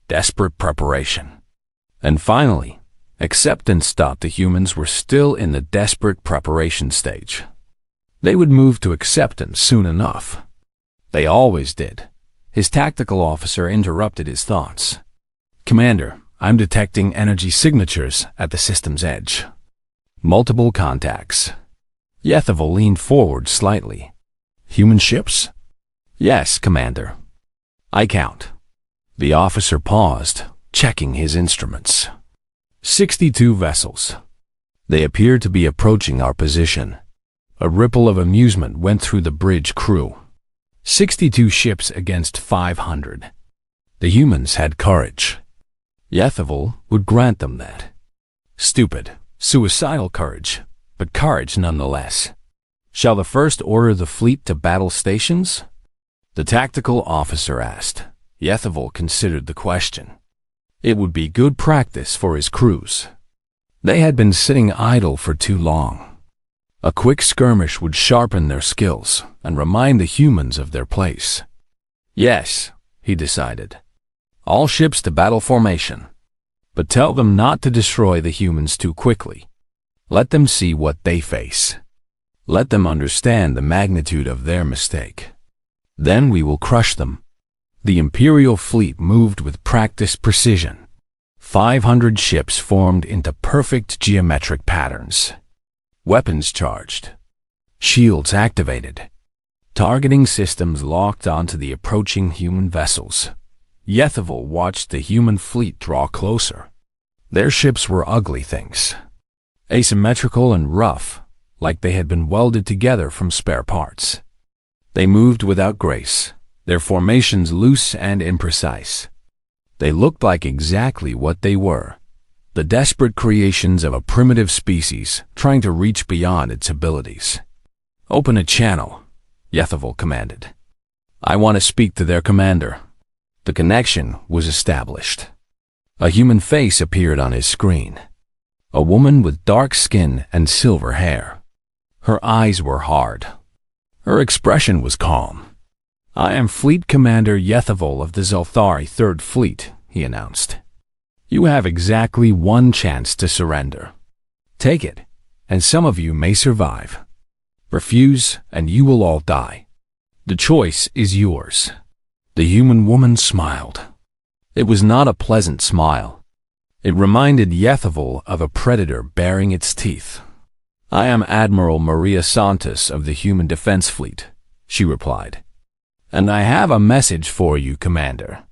desperate preparation. And finally, acceptance thought the humans were still in the desperate preparation stage. They would move to acceptance soon enough. They always did. His tactical officer interrupted his thoughts. "Commander, I'm detecting energy signatures at the system's edge. Multiple contacts." Yethaval leaned forward slightly. "Human ships?" "Yes, Commander. I count." The officer paused, checking his instruments. 62 vessels. They appeared to be approaching our position. A ripple of amusement went through the bridge crew. 62 ships against 500. The humans had courage. Yethaval would grant them that. Stupid, suicidal courage, but courage nonetheless. "Shall the first order the fleet to battle stations?" the tactical officer asked. Yethaval considered the question. It would be good practice for his crews. They had been sitting idle for too long. A quick skirmish would sharpen their skills and remind the humans of their place. "Yes," he decided. "All ships to battle formation. But tell them not to destroy the humans too quickly. Let them see what they face. Let them understand the magnitude of their mistake. Then we will crush them." The Imperial fleet moved with practiced precision. 500 ships formed into perfect geometric patterns. Weapons charged. Shields activated. Targeting systems locked onto the approaching human vessels. Yethaval watched the human fleet draw closer. Their ships were ugly things. Asymmetrical and rough, like they had been welded together from spare parts. They moved without grace, their formations loose and imprecise. They looked like exactly what they were: the desperate creations of a primitive species trying to reach beyond its abilities. "Open a channel," Yethaval commanded. "I want to speak to their commander." The connection was established. A human face appeared on his screen. A woman with dark skin and silver hair. Her eyes were hard. Her expression was calm. "I am Fleet Commander Yethaval of the Zelthari Third Fleet," he announced. "You have exactly one chance to surrender. Take it, and some of you may survive. Refuse, and you will all die. The choice is yours." The human woman smiled. It was not a pleasant smile. It reminded Yethaval of a predator baring its teeth. "I am Admiral Maria Santos of the Human Defense Fleet," she replied. "And I have a message for you, Commander.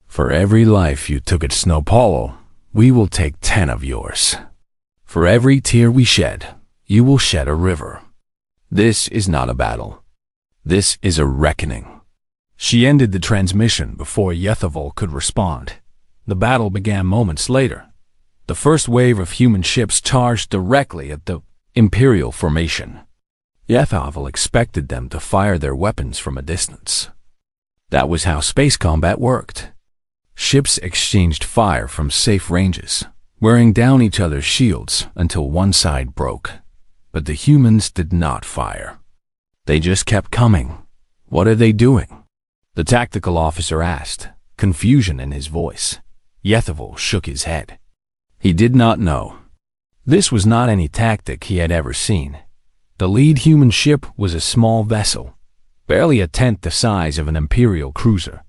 For every life you took at Snow Hollow, we will take 10 of yours. For every tear we shed, you will shed a river. This is not a battle. This is a reckoning." She ended the transmission before Yethaval could respond. The battle began moments later. The first wave of human ships charged directly at the Imperial formation. Yethaval expected them to fire their weapons from a distance. That was how space combat worked. Ships exchanged fire from safe ranges, wearing down each other's shields until one side broke. But the humans did not fire. They just kept coming. "What are they doing?" the tactical officer asked, confusion in his voice. Yethovel shook his head. He did not know. This was not any tactic he had ever seen. The lead human ship was a small vessel, barely a tenth the size of an Imperial cruiser.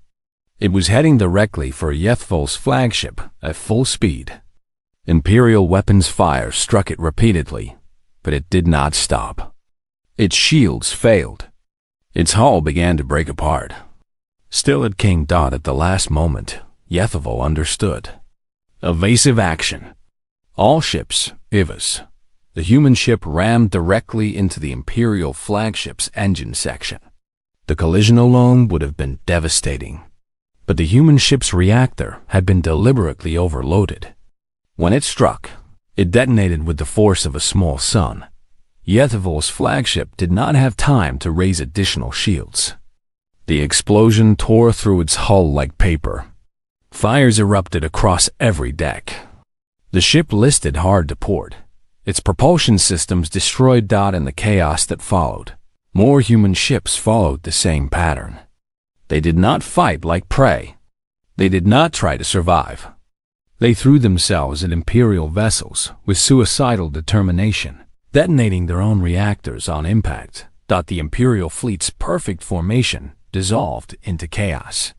It was heading directly for Yethovel's flagship at full speed. Imperial weapons fire struck it repeatedly, but it did not stop. Its shields failed. Its hull began to break apart. Still at King Dot at the last moment, Yethovel understood. Evasive action. All ships, Ivas. The human ship rammed directly into the Imperial flagship's engine section. The collision alone would have been devastating. But the human ship's reactor had been deliberately overloaded. When it struck, it detonated with the force of a small sun. Yethovel's flagship did not have time to raise additional shields. The explosion tore through its hull like paper. Fires erupted across every deck. The ship listed hard to port. Its propulsion systems destroyed Dot in the chaos that followed. More human ships followed the same pattern. They did not fight like prey. They did not try to survive. They threw themselves at Imperial vessels with suicidal determination, detonating their own reactors on impact. The Imperial fleet's perfect formation dissolved into chaos.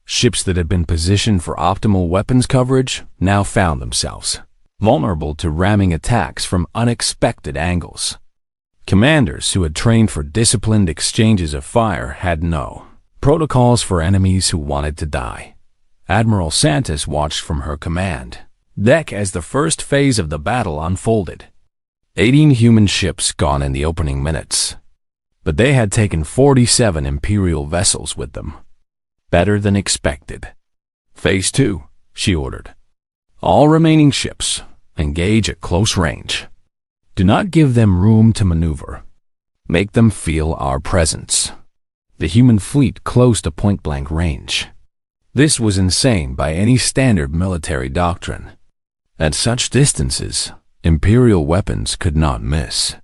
Ships that had been positioned for optimal weapons coverage now found themselves vulnerable to ramming attacks from unexpected angles. Commanders who had trained for disciplined exchanges of fire had no protocols for enemies who wanted to die. Admiral Santos watched from her command deck as the first phase of the battle unfolded. 18 human ships gone in the opening minutes, but they had taken 47 Imperial vessels with them. Better than expected. Phase 2, she ordered. All remaining ships, engage at close range. Do not give them room to maneuver. Make them feel our presence. The human fleet closed to point-blank range. This was insane by any standard military doctrine. At such distances, Imperial weapons could not miss.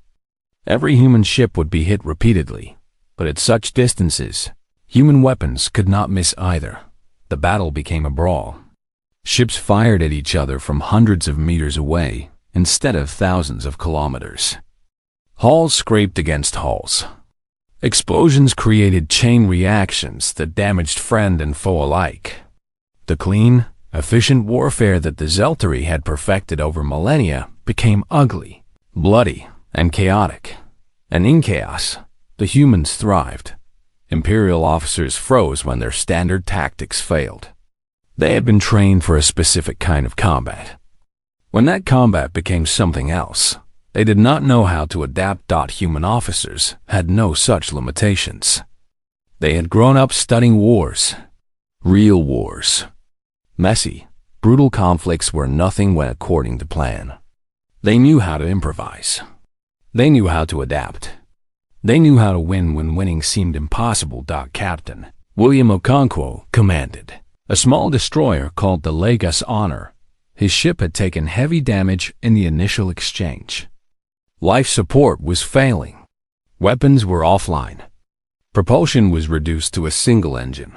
Every human ship would be hit repeatedly, but at such distances, human weapons could not miss either. The battle became a brawl. Ships fired at each other from hundreds of meters away instead of thousands of kilometers. Hulls scraped against hulls. Explosions created chain reactions that damaged friend and foe alike. The clean, efficient warfare that the Zeltari had perfected over millennia became ugly, bloody, and chaotic. And in chaos, the humans thrived. Imperial officers froze when their standard tactics failed. They had been trained for a specific kind of combat. When that combat became something else, they did not know how to adapt. Human officers had no such limitations. They had grown up studying wars. Real wars. Messy, brutal conflicts where nothing went according to plan. They knew how to improvise. They knew how to adapt. They knew how to win when winning seemed impossible. Captain William Okonkwo commanded a small destroyer called the Lagos Honor. His ship had taken heavy damage in the initial exchange. Life support was failing. Weapons were offline. Propulsion was reduced to a single engine.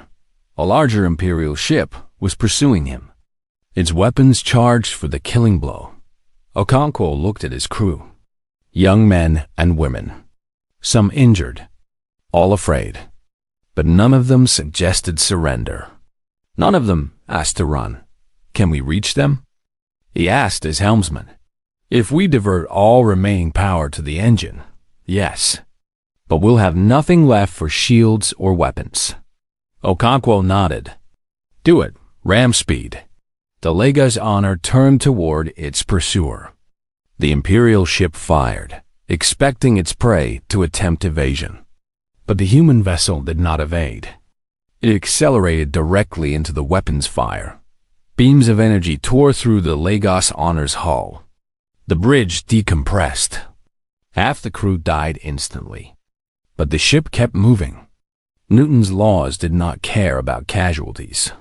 A larger Imperial ship was pursuing him, its weapons charged for the killing blow. Okonkwo looked at his crew. Young men and women. Some injured. All afraid. But none of them suggested surrender. None of them asked to run. Can we reach them? He asked his helmsman. If we divert all remaining power to the engine, yes. But we'll have nothing left for shields or weapons. Okonkwo nodded. Do it. Ram speed. The Lagos Honor turned toward its pursuer. The Imperial ship fired, expecting its prey to attempt evasion. But the human vessel did not evade. It accelerated directly into the weapons fire. Beams of energy tore through the Lagos Honor's hull. The bridge decompressed. Half the crew died instantly. But the ship kept moving. Newton's laws did not care about casualties.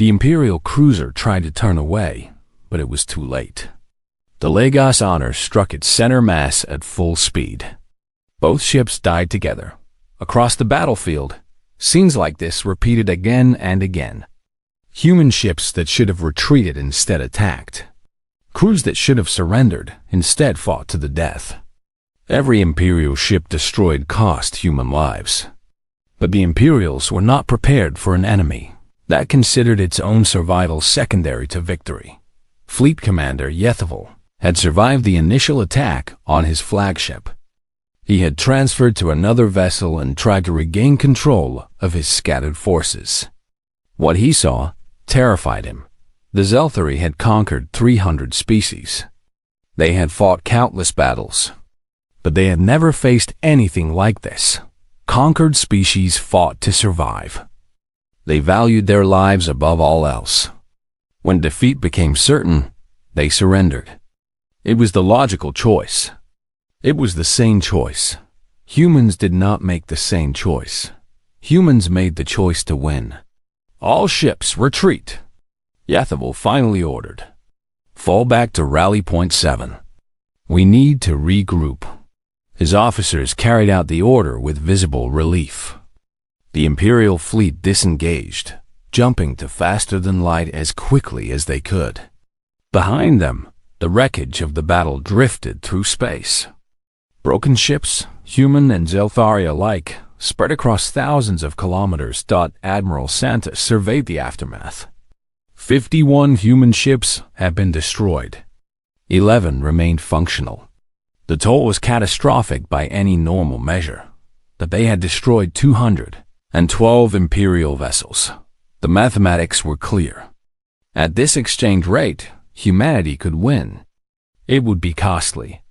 The Imperial cruiser tried to turn away, but it was too late. The Lagos Honor struck its center mass at full speed. Both ships died together. Across the battlefield, scenes like this repeated again and again. Human ships that should have retreated instead attacked. Crews that should have surrendered instead fought to the death. Every Imperial ship destroyed cost human lives. But the Imperials were not prepared for an enemy that considered its own survival secondary to victory. Fleet Commander Yethovel had survived the initial attack on his flagship. He had transferred to another vessel and tried to regain control of his scattered forces. What he saw terrified him. The Zelthari had conquered 300 species. They had fought countless battles, but they had never faced anything like this. Conquered species fought to survive. They valued their lives above all else. When defeat became certain, they surrendered. It was the logical choice. It was the sane choice. Humans did not make the sane choice. Humans made the choice to win. All ships retreat. Yethovel finally ordered. Fall back to Rally Point 7. We need to regroup. His officers carried out the order with visible relief. The Imperial fleet disengaged, jumping to faster than light as quickly as they could. Behind them, the wreckage of the battle drifted through space. Broken ships, human and Zelthari alike, spread across thousands of kilometers. Admiral Santos surveyed the aftermath. 51 human ships had been destroyed. 11 remained functional. The toll was catastrophic by any normal measure, but they had destroyed 212 Imperial vessels. The mathematics were clear. At this exchange rate, humanity could win. It would be costly.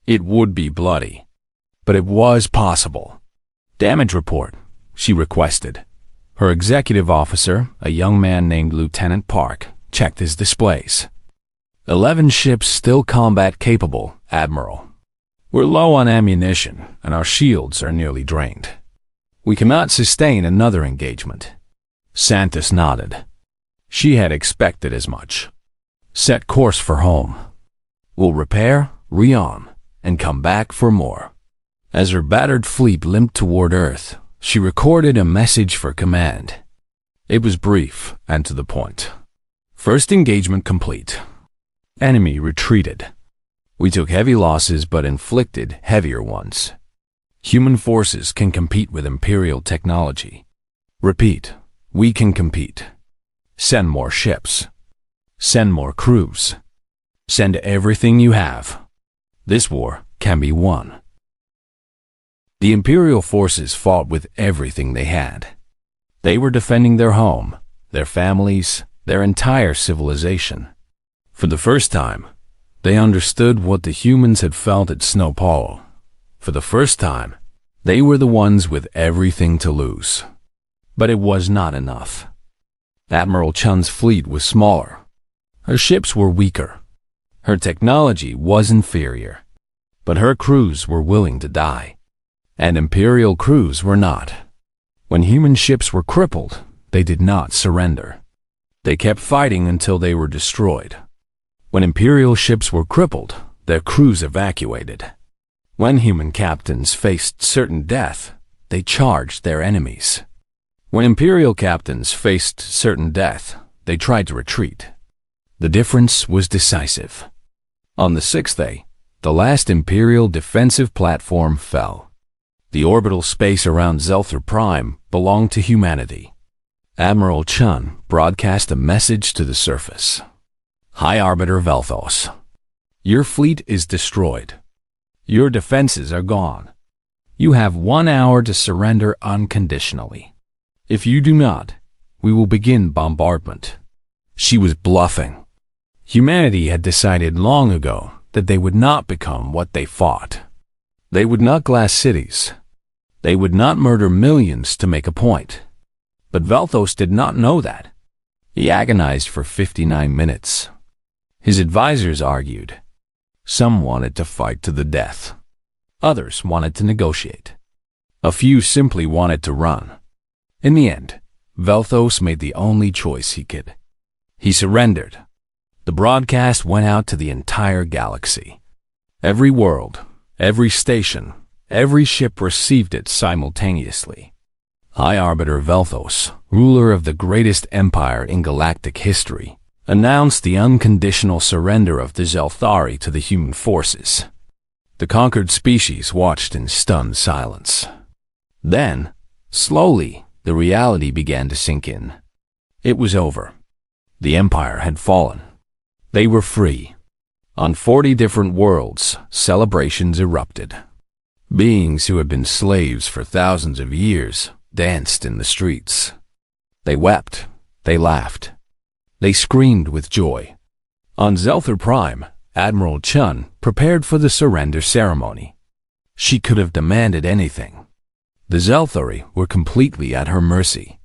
It would be bloody. But it was possible. Damage report, she requested. Her executive officer, a young man named Lieutenant Park, checked his displays. 11 ships still combat capable, Admiral. We're low on ammunition, and our shields are nearly drained. We cannot sustain another engagement. Santos nodded. She had expected as much. Set course for home. We'll repair, rearm, and come back for more. As her battered fleet limped toward Earth, she recorded a message for command. It was brief and to the point. First engagement complete. Enemy retreated. We took heavy losses but inflicted heavier ones. Human forces can compete with Imperial technology. Repeat, we can compete. Send more ships. Send more crews. Send everything you have. This war can be won. The Imperial forces fought with everything they had. They were defending their home, their families, their entire civilization. For the first time, they understood what the humans had felt at Snow Hollow. For the first time, they were the ones with everything to lose. But it was not enough. Admiral Chun's fleet was smaller. Her ships were weaker. Her technology was inferior. But her crews were willing to die. And Imperial crews were not. When human ships were crippled, they did not surrender. They kept fighting until they were destroyed. When Imperial ships were crippled, their crews evacuated. When human captains faced certain death, they charged their enemies. When Imperial captains faced certain death, they tried to retreat. The difference was decisive. On the sixth day, the last Imperial defensive platform fell. The orbital space around Zelthar Prime belonged to humanity. Admiral Chun broadcast a message to the surface. High Arbiter Velthos, your fleet is destroyed. Your defenses are gone. You have 1 hour to surrender unconditionally. If you do not, we will begin bombardment. She was bluffing. Humanity had decided long ago that they would not become what they fought. They would not glass cities. They would not murder millions to make a point. But Velthos did not know that. He agonized for 59 minutes. His advisors argued. Some wanted to fight to the death. Others wanted to negotiate. A few simply wanted to run. In the end, Velthos made the only choice he could. He surrendered. The broadcast went out to the entire galaxy. Every world, every station, every ship received it simultaneously. High Arbiter Velthos, ruler of the greatest empire in galactic history, announced the unconditional surrender of the Zelthari to the human forces. The conquered species watched in stunned silence. Then, slowly, the reality began to sink in. It was over. The Empire had fallen. They were free. On 40 different worlds, celebrations erupted. Beings who had been slaves for thousands of years danced in the streets. They wept. They laughed. They screamed with joy. On Zelther Prime, Admiral Chun prepared for the surrender ceremony. She could have demanded anything. The Zelthari were completely at her mercy.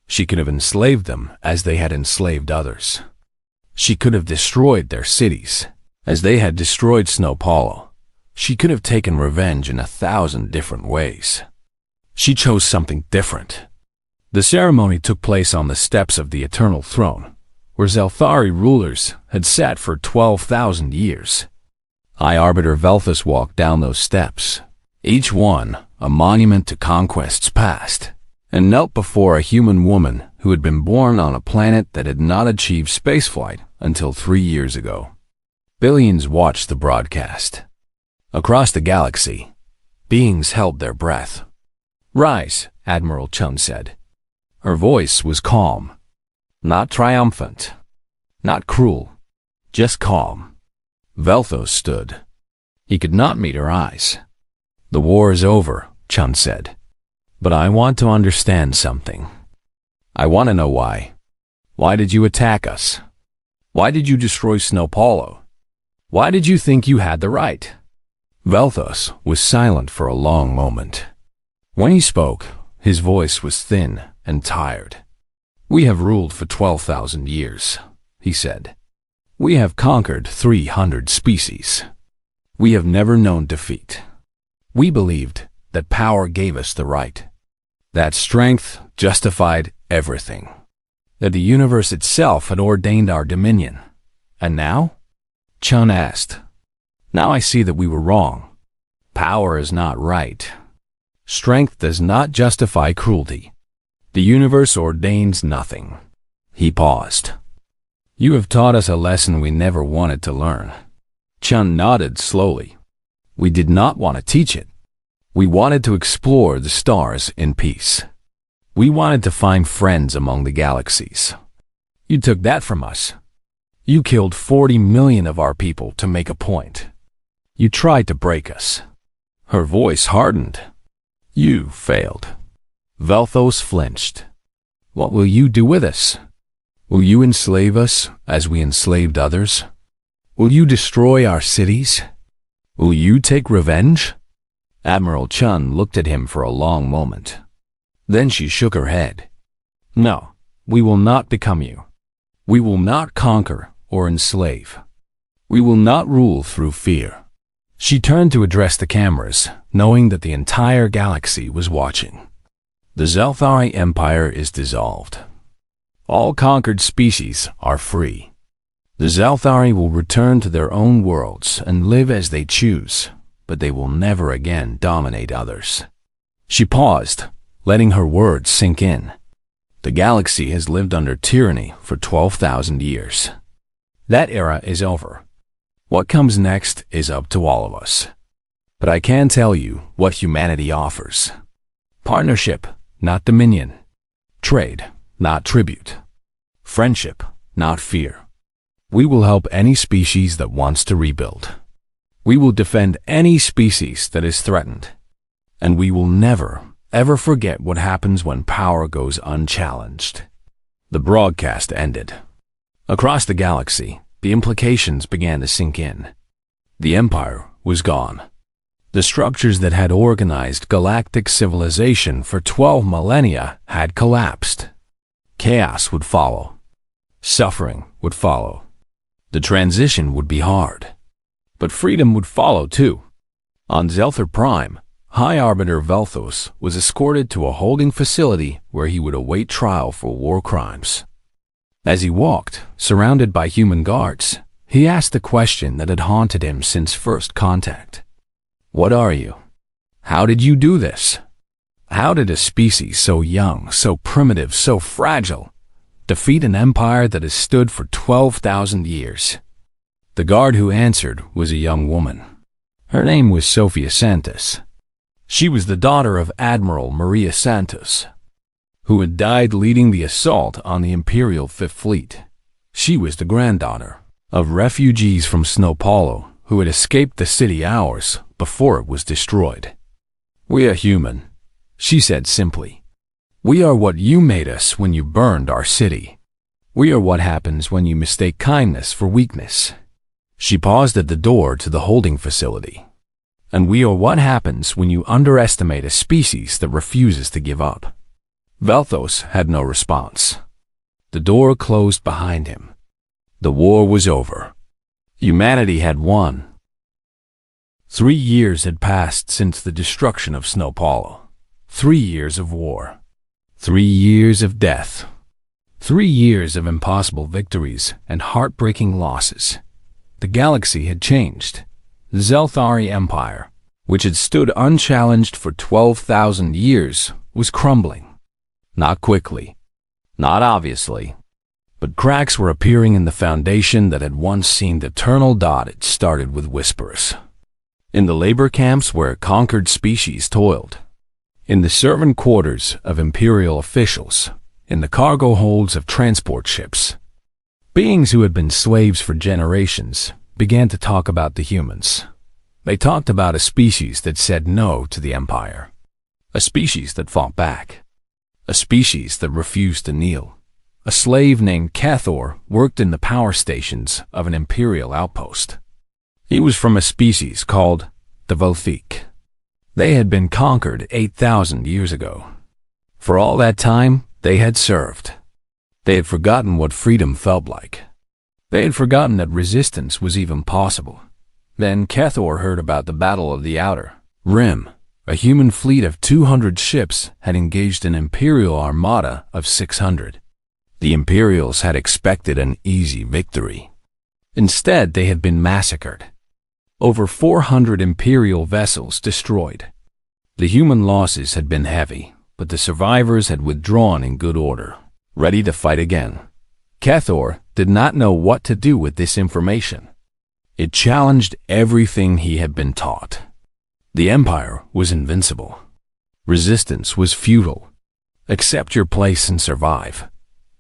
She could have enslaved them as they had enslaved others. She could have destroyed their cities as they had destroyed Snowpolo. She could have taken revenge in 1,000 different ways. She chose something different. The ceremony took place on the steps of the Eternal Throne, where Zelthari rulers had sat for 12,000 years. High Arbiter Velthos walked down those steps, each one a monument to conquests past, and knelt before a human woman who had been born on a planet that had not achieved spaceflight until 3 years ago. Billions watched the broadcast. Across the galaxy, beings held their breath. "Rise," Admiral Chun said. Her voice was calm, not triumphant, not cruel, just calm. Velthos stood. He could not meet her eyes. "The war is over," Chun said. "But I want to understand something. I want to know why. Why did you attack us? Why did you destroy Snowpolo? Why did you think you had the right?" Velthos was silent for a long moment. When he spoke, his voice was thin and tired. "We have ruled for 12,000 years," he said. "We have conquered 300 species. We have never known defeat. We believed that power gave us the right, that strength justified everything, that the universe itself had ordained our dominion. And now?" Chun asked. "Now I see that we were wrong. Power is not right. Strength does not justify cruelty. The universe ordains nothing." He paused. "You have taught us a lesson we never wanted to learn." Chun nodded slowly. "We did not want to teach it. We wanted to explore the stars in peace. We wanted to find friends among the galaxies. You took that from us. You killed 40 million of our people to make a point. You tried to break us." Her voice hardened. "You failed." Velthos flinched. "What will you do with us? Will you enslave us as we enslaved others? Will you destroy our cities? Will you take revenge?" Admiral Chun looked at him for a long moment. Then she shook her head. "No, we will not become you. We will not conquer or enslave. We will not rule through fear." She turned to address the cameras, knowing that the entire galaxy was watching. "The Zelthari Empire is dissolved. All conquered species are free. The Zelthari will return to their own worlds and live as they choose, but they will never again dominate others." She paused, letting her words sink in. "The galaxy has lived under tyranny for 12,000 years. That era is over. What comes next is up to all of us. But I can tell you what humanity offers. Partnership, not dominion. Trade, not tribute. Friendship, not fear. We will help any species that wants to rebuild. We will defend any species that is threatened. And we will never, ever forget what happens when power goes unchallenged." The broadcast ended. Across the galaxy, the implications began to sink in. The Empire was gone. The structures that had organized galactic civilization for 12 millennia had collapsed. Chaos would follow. Suffering would follow. The transition would be hard. But freedom would follow too. On Zelther Prime, High Arbiter Velthos was escorted to a holding facility where he would await trial for war crimes. As he walked, surrounded by human guards, he asked the question that had haunted him since first contact. What are you? How did you do this? How did a species so young, so primitive, so fragile, defeat an empire that has stood for 12,000 years? The guard who answered was a young woman. Her name was Sophia Santos. She was the daughter of Admiral Maria Santos, who had died leading the assault on the Imperial Fifth Fleet. She was the granddaughter of refugees from São Paulo who had escaped the city hours before it was destroyed. "We are human," she said simply. "We are what you made us when you burned our city. We are what happens when you mistake kindness for weakness." She paused at the door to the holding facility. "And we are what happens when you underestimate a species that refuses to give up." Velthos had no response. The door closed behind him. The war was over. Humanity had won. 3 years had passed since the destruction of São Paulo. 3 years of war. 3 years of death. 3 years of impossible victories and heartbreaking losses. The galaxy had changed. The Zelthari Empire, which had stood unchallenged for 12,000 years, was crumbling. Not quickly, not obviously, but cracks were appearing in the foundation that had once seemed eternal. It started with whispers. In the labor camps where conquered species toiled, in the servant quarters of imperial officials, in the cargo holds of transport ships, beings who had been slaves for generations began to talk about the humans. They talked about a species that said no to the Empire, a species that fought back, a species that refused to kneel. A slave named Cathor worked in the power stations of an imperial outpost. He was from a species called the Vothic. They had been conquered 8,000 years ago. For all that time, they had served. They had forgotten what freedom felt like. They had forgotten that resistance was even possible. Then Cathor heard about the Battle of the Outer Rim. A human fleet of 200 ships had engaged an imperial armada of 600. The Imperials had expected an easy victory. Instead, they had been massacred. Over 400 Imperial vessels destroyed. The human losses had been heavy, but the survivors had withdrawn in good order, ready to fight again. Cathor did not know what to do with this information. It challenged everything he had been taught. The Empire was invincible. Resistance was futile. Accept your place and survive.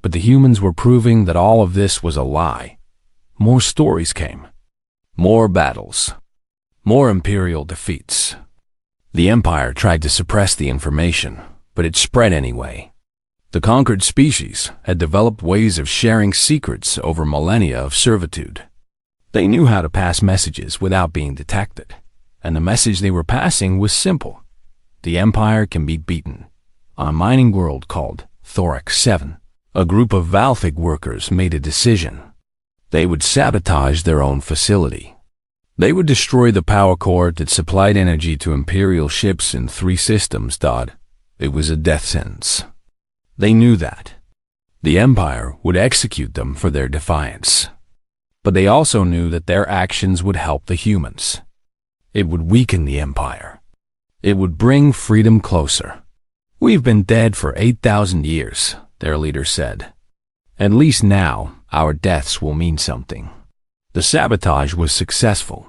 But the humans were proving that all of this was a lie. More stories came. More battles. More Imperial defeats. The Empire tried to suppress the information, but it spread anyway. The conquered species had developed ways of sharing secrets over millennia of servitude. They knew how to pass messages without being detected, and the message they were passing was simple. The Empire can be beaten. On a mining world called Thorax 7, a group of Valthic workers made a decision. They would sabotage their own facility. They would destroy the power core that supplied energy to Imperial ships in 3 systems. It was a death sentence. They knew that. The Empire would execute them for their defiance. But they also knew that their actions would help the humans. It would weaken the Empire. It would bring freedom closer. "We've been dead for 8,000 years, their leader said. "At least now, our deaths will mean something." The sabotage was successful.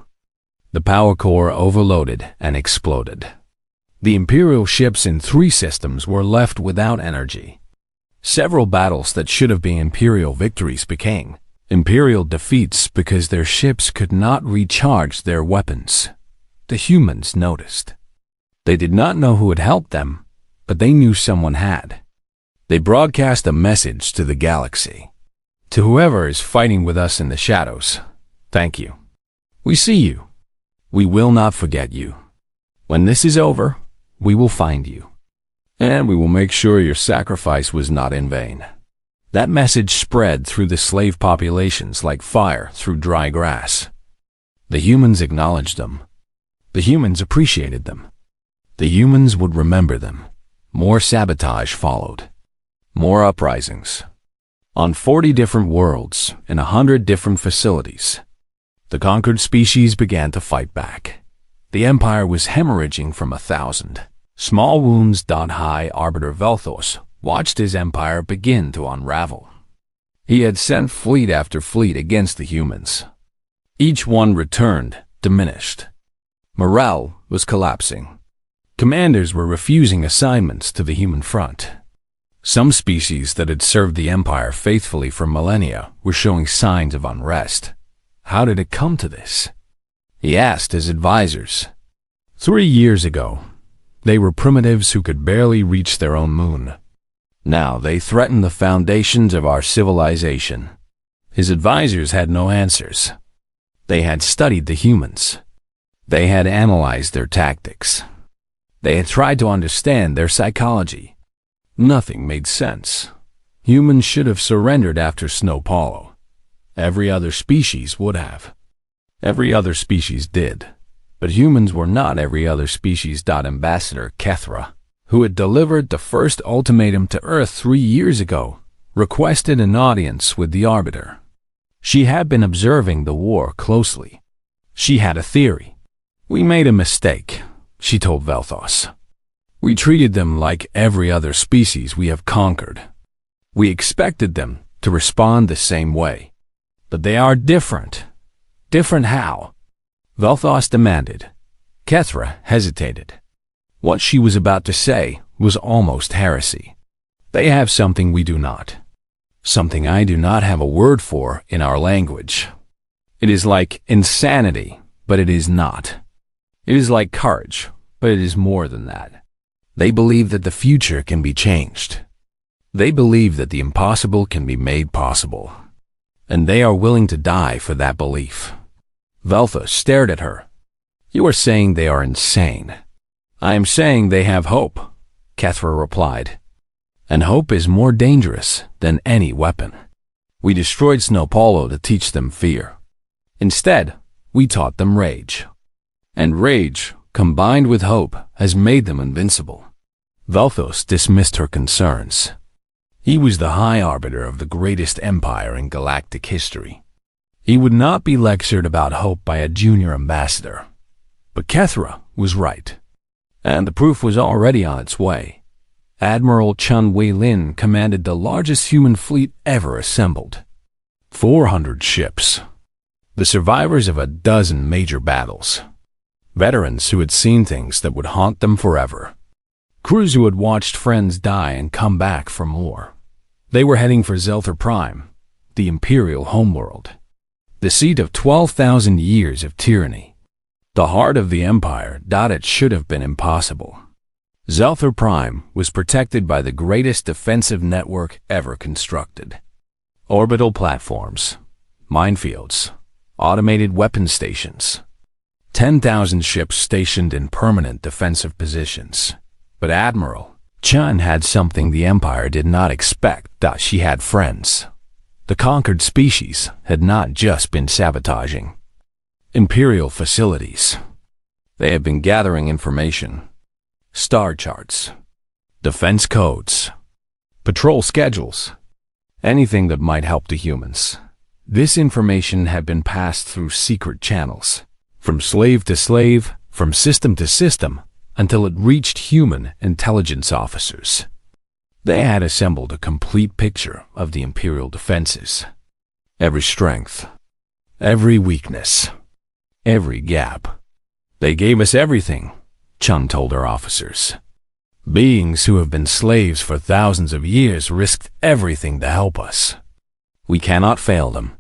The power core overloaded and exploded. The Imperial ships in 3 systems were left without energy. Several battles that should have been Imperial victories became Imperial defeats because their ships could not recharge their weapons. The humans noticed. They did not know who had helped them, but they knew someone had. They broadcast a message to the galaxy. "To whoever is fighting with us in the shadows, thank you. We see you. We will not forget you. When this is over, we will find you. And we will make sure your sacrifice was not in vain." That message spread through the slave populations like fire through dry grass. The humans acknowledged them. The humans appreciated them. The humans would remember them. More sabotage followed. More uprisings. On 40 different worlds, in 100 different facilities, the conquered species began to fight back. The Empire was hemorrhaging from 1,000 small wounds. High Arbiter Velthos watched his empire begin to unravel. He had sent fleet after fleet against the humans. Each one returned, diminished. Morale was collapsing. Commanders were refusing assignments to the human front. Some species that had served the Empire faithfully for millennia were showing signs of unrest. How did it come to this? He asked his advisors. 3 years ago, they were primitives who could barely reach their own moon. Now they threaten the foundations of our civilization. His advisors had no answers. They had studied the humans. They had analyzed their tactics. They had tried to understand their psychology. Nothing made sense. Humans should have surrendered after Snow Paulo. Every other species would have. Every other species did. But humans were not every other species. Ambassador Kethra, who had delivered the first ultimatum to Earth 3 years ago, requested an audience with the Arbiter. She had been observing the war closely. She had a theory. "We made a mistake," she told Velthos. "We treated them like every other species we have conquered. We expected them to respond the same way. But they are different. Different how?" Velthos demanded. Kethra hesitated. What she was about to say was almost heresy. "They have something we do not. Something I do not have a word for in our language. It is like insanity, but it is not. It is like courage, but it is more than that. They believe that the future can be changed. They believe that the impossible can be made possible. And they are willing to die for that belief." Velthos stared at her. "You are saying they are insane." "I am saying they have hope," Kethra replied. "And hope is more dangerous than any weapon. We destroyed Snow Paulo to teach them fear. Instead, we taught them rage. And rage, combined with hope, has made them invincible." Velthos dismissed her concerns. He was the High Arbiter of the greatest empire in galactic history. He would not be lectured about hope by a junior ambassador. But Kethra was right. And the proof was already on its way. Admiral Chun Wei-Lin commanded the largest human fleet ever assembled. 400 ships. The survivors of a dozen major battles. Veterans who had seen things that would haunt them forever. Crews who had watched friends die and come back for more. They were heading for Zelther Prime, the Imperial homeworld. The seat of 12,000 years of tyranny. The heart of the Empire. It should have been impossible. Zelther Prime was protected by the greatest defensive network ever constructed. Orbital platforms, minefields, automated weapon stations. 10,000 ships stationed in permanent defensive positions. But Admiral Chun had something the Empire did not expect. She had friends. The conquered species had not just been sabotaging Imperial facilities. They had been gathering information. Star charts, defense codes, patrol schedules, anything that might help the humans. This information had been passed through secret channels, from slave to slave, from system to system, until it reached human intelligence officers. They had assembled a complete picture of the Imperial defenses. Every strength, every weakness, every gap. They gave us everything, Chun told her officers. Beings who have been slaves for thousands of years risked everything to help us. We cannot fail them.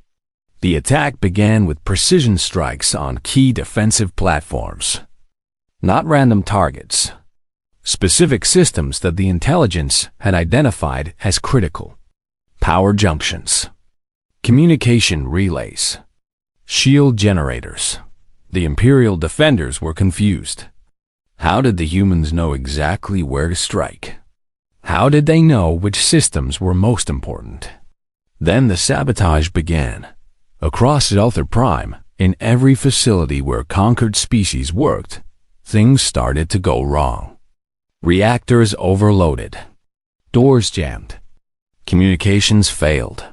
The attack began with precision strikes on key defensive platforms. Not random targets. Specific systems that the intelligence had identified as critical. Power junctions. Communication relays. Shield generators. The Imperial defenders were confused. How did the humans know exactly where to strike? How did they know which systems were most important? Then the sabotage began. Across Zelther Prime, in every facility where conquered species worked, things started to go wrong. Reactors overloaded. Doors jammed. Communications failed.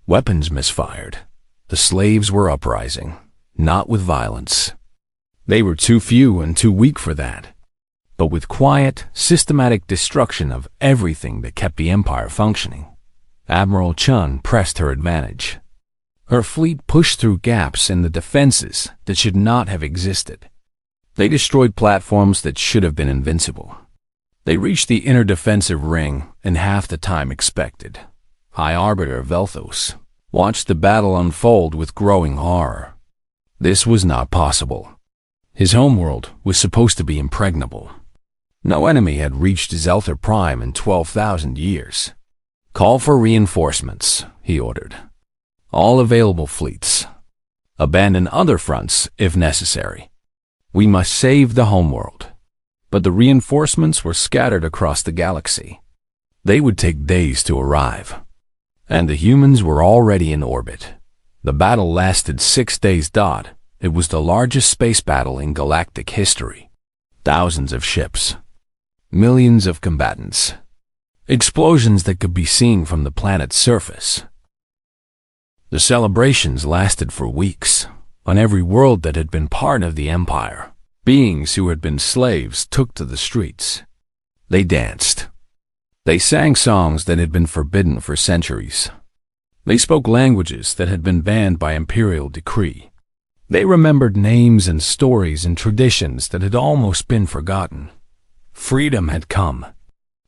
Weapons misfired. The slaves were uprising, not with violence. They were too few and too weak for that, but with quiet, systematic destruction of everything that kept the empire functioning. Admiral Chun pressed her advantage. Her fleet pushed through gaps in the defenses that should not have existed. They destroyed platforms that should have been invincible. They reached the inner defensive ring in half the time expected. High Arbiter Velthos watched the battle unfold with growing horror. This was not possible. His homeworld was supposed to be impregnable. No enemy had reached Zelther Prime in 12,000 years. Call for reinforcements, he ordered. All available fleets. Abandon other fronts if necessary. We must save the homeworld. But the reinforcements were scattered across the galaxy. They would take days to arrive. And the humans were already in orbit. The battle lasted 6 days. It was the largest space battle in galactic history. Thousands of ships. Millions of combatants. Explosions that could be seen from the planet's surface. The celebrations lasted for weeks. On every world that had been part of the Empire, beings who had been slaves took to the streets. They danced. They sang songs that had been forbidden for centuries. They spoke languages that had been banned by imperial decree. They remembered names and stories and traditions that had almost been forgotten. Freedom had come.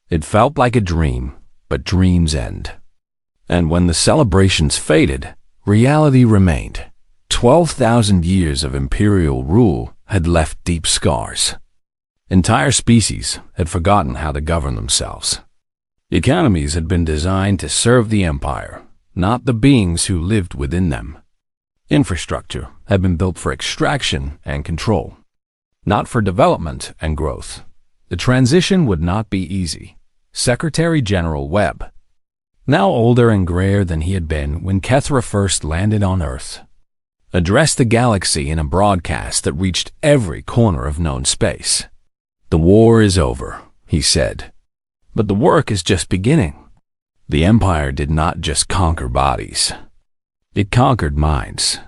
It felt like a dream, but dreams end. And when the celebrations faded, reality remained. 12,000 years of imperial rule had left deep scars. Entire species had forgotten how to govern themselves. Economies had been designed to serve the empire, not the beings who lived within them. Infrastructure had been built for extraction and control, not for development and growth. The transition would not be easy. Secretary General Webb, now older and grayer than he had been when Kethra first landed on Earth, addressed the galaxy in a broadcast that reached every corner of known space. "The war is over," he said. "But the work is just beginning." The Empire did not just conquer bodies. It conquered minds.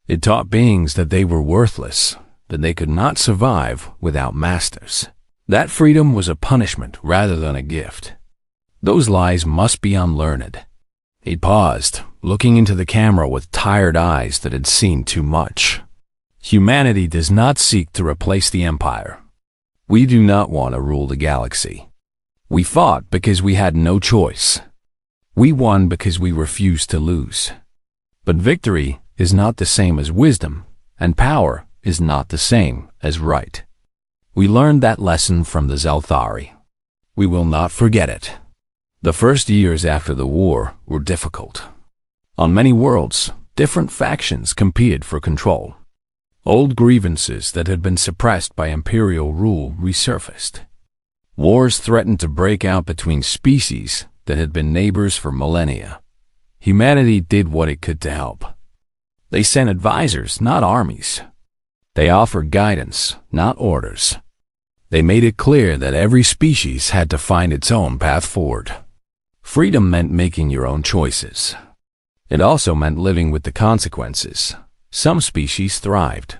It taught beings that they were worthless, that they could not survive without masters. That freedom was a punishment rather than a gift. Those lies must be unlearned. He paused, looking into the camera with tired eyes that had seen too much. Humanity does not seek to replace the Empire. We do not want to rule the galaxy. We fought because we had no choice. We won because we refused to lose. But victory is not the same as wisdom, and power is not the same as right. We learned that lesson from the Zelthari. We will not forget it. The first years after the war were difficult. On many worlds, different factions competed for control. Old grievances that had been suppressed by imperial rule resurfaced. Wars threatened to break out between species that had been neighbors for millennia. Humanity did what it could to help. They sent advisors, not armies. They offered guidance, not orders. They made it clear that every species had to find its own path forward. Freedom meant making your own choices. It also meant living with the consequences. Some species thrived.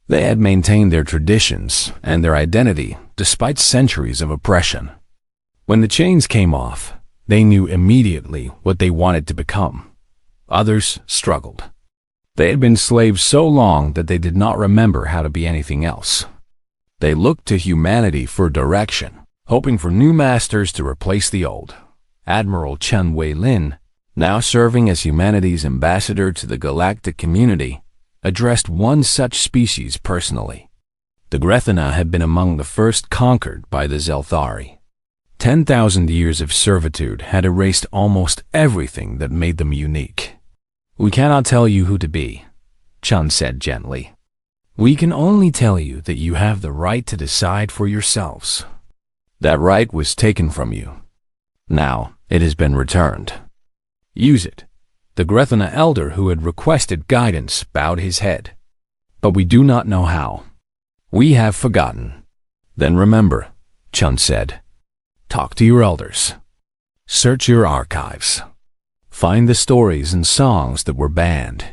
They had maintained their traditions and their identity despite centuries of oppression. When the chains came off, they knew immediately what they wanted to become. Others struggled. They had been slaves so long that they did not remember how to be anything else. They looked to humanity for direction, hoping for new masters to replace the old. Admiral Chen Wei-Lin, now serving as humanity's ambassador to the galactic community, addressed one such species personally. The Grethina had been among the first conquered by the Zelthari. 10,000 years of servitude had erased almost everything that made them unique. "We cannot tell you who to be," Chun said gently. "We can only tell you that you have the right to decide for yourselves." That right was taken from you. Now it has been returned. Use it. The Grethina elder who had requested guidance bowed his head. "But we do not know how. We have forgotten. Then remember, Chun said. Talk to your elders. Search your archives. Find the stories and songs that were banned.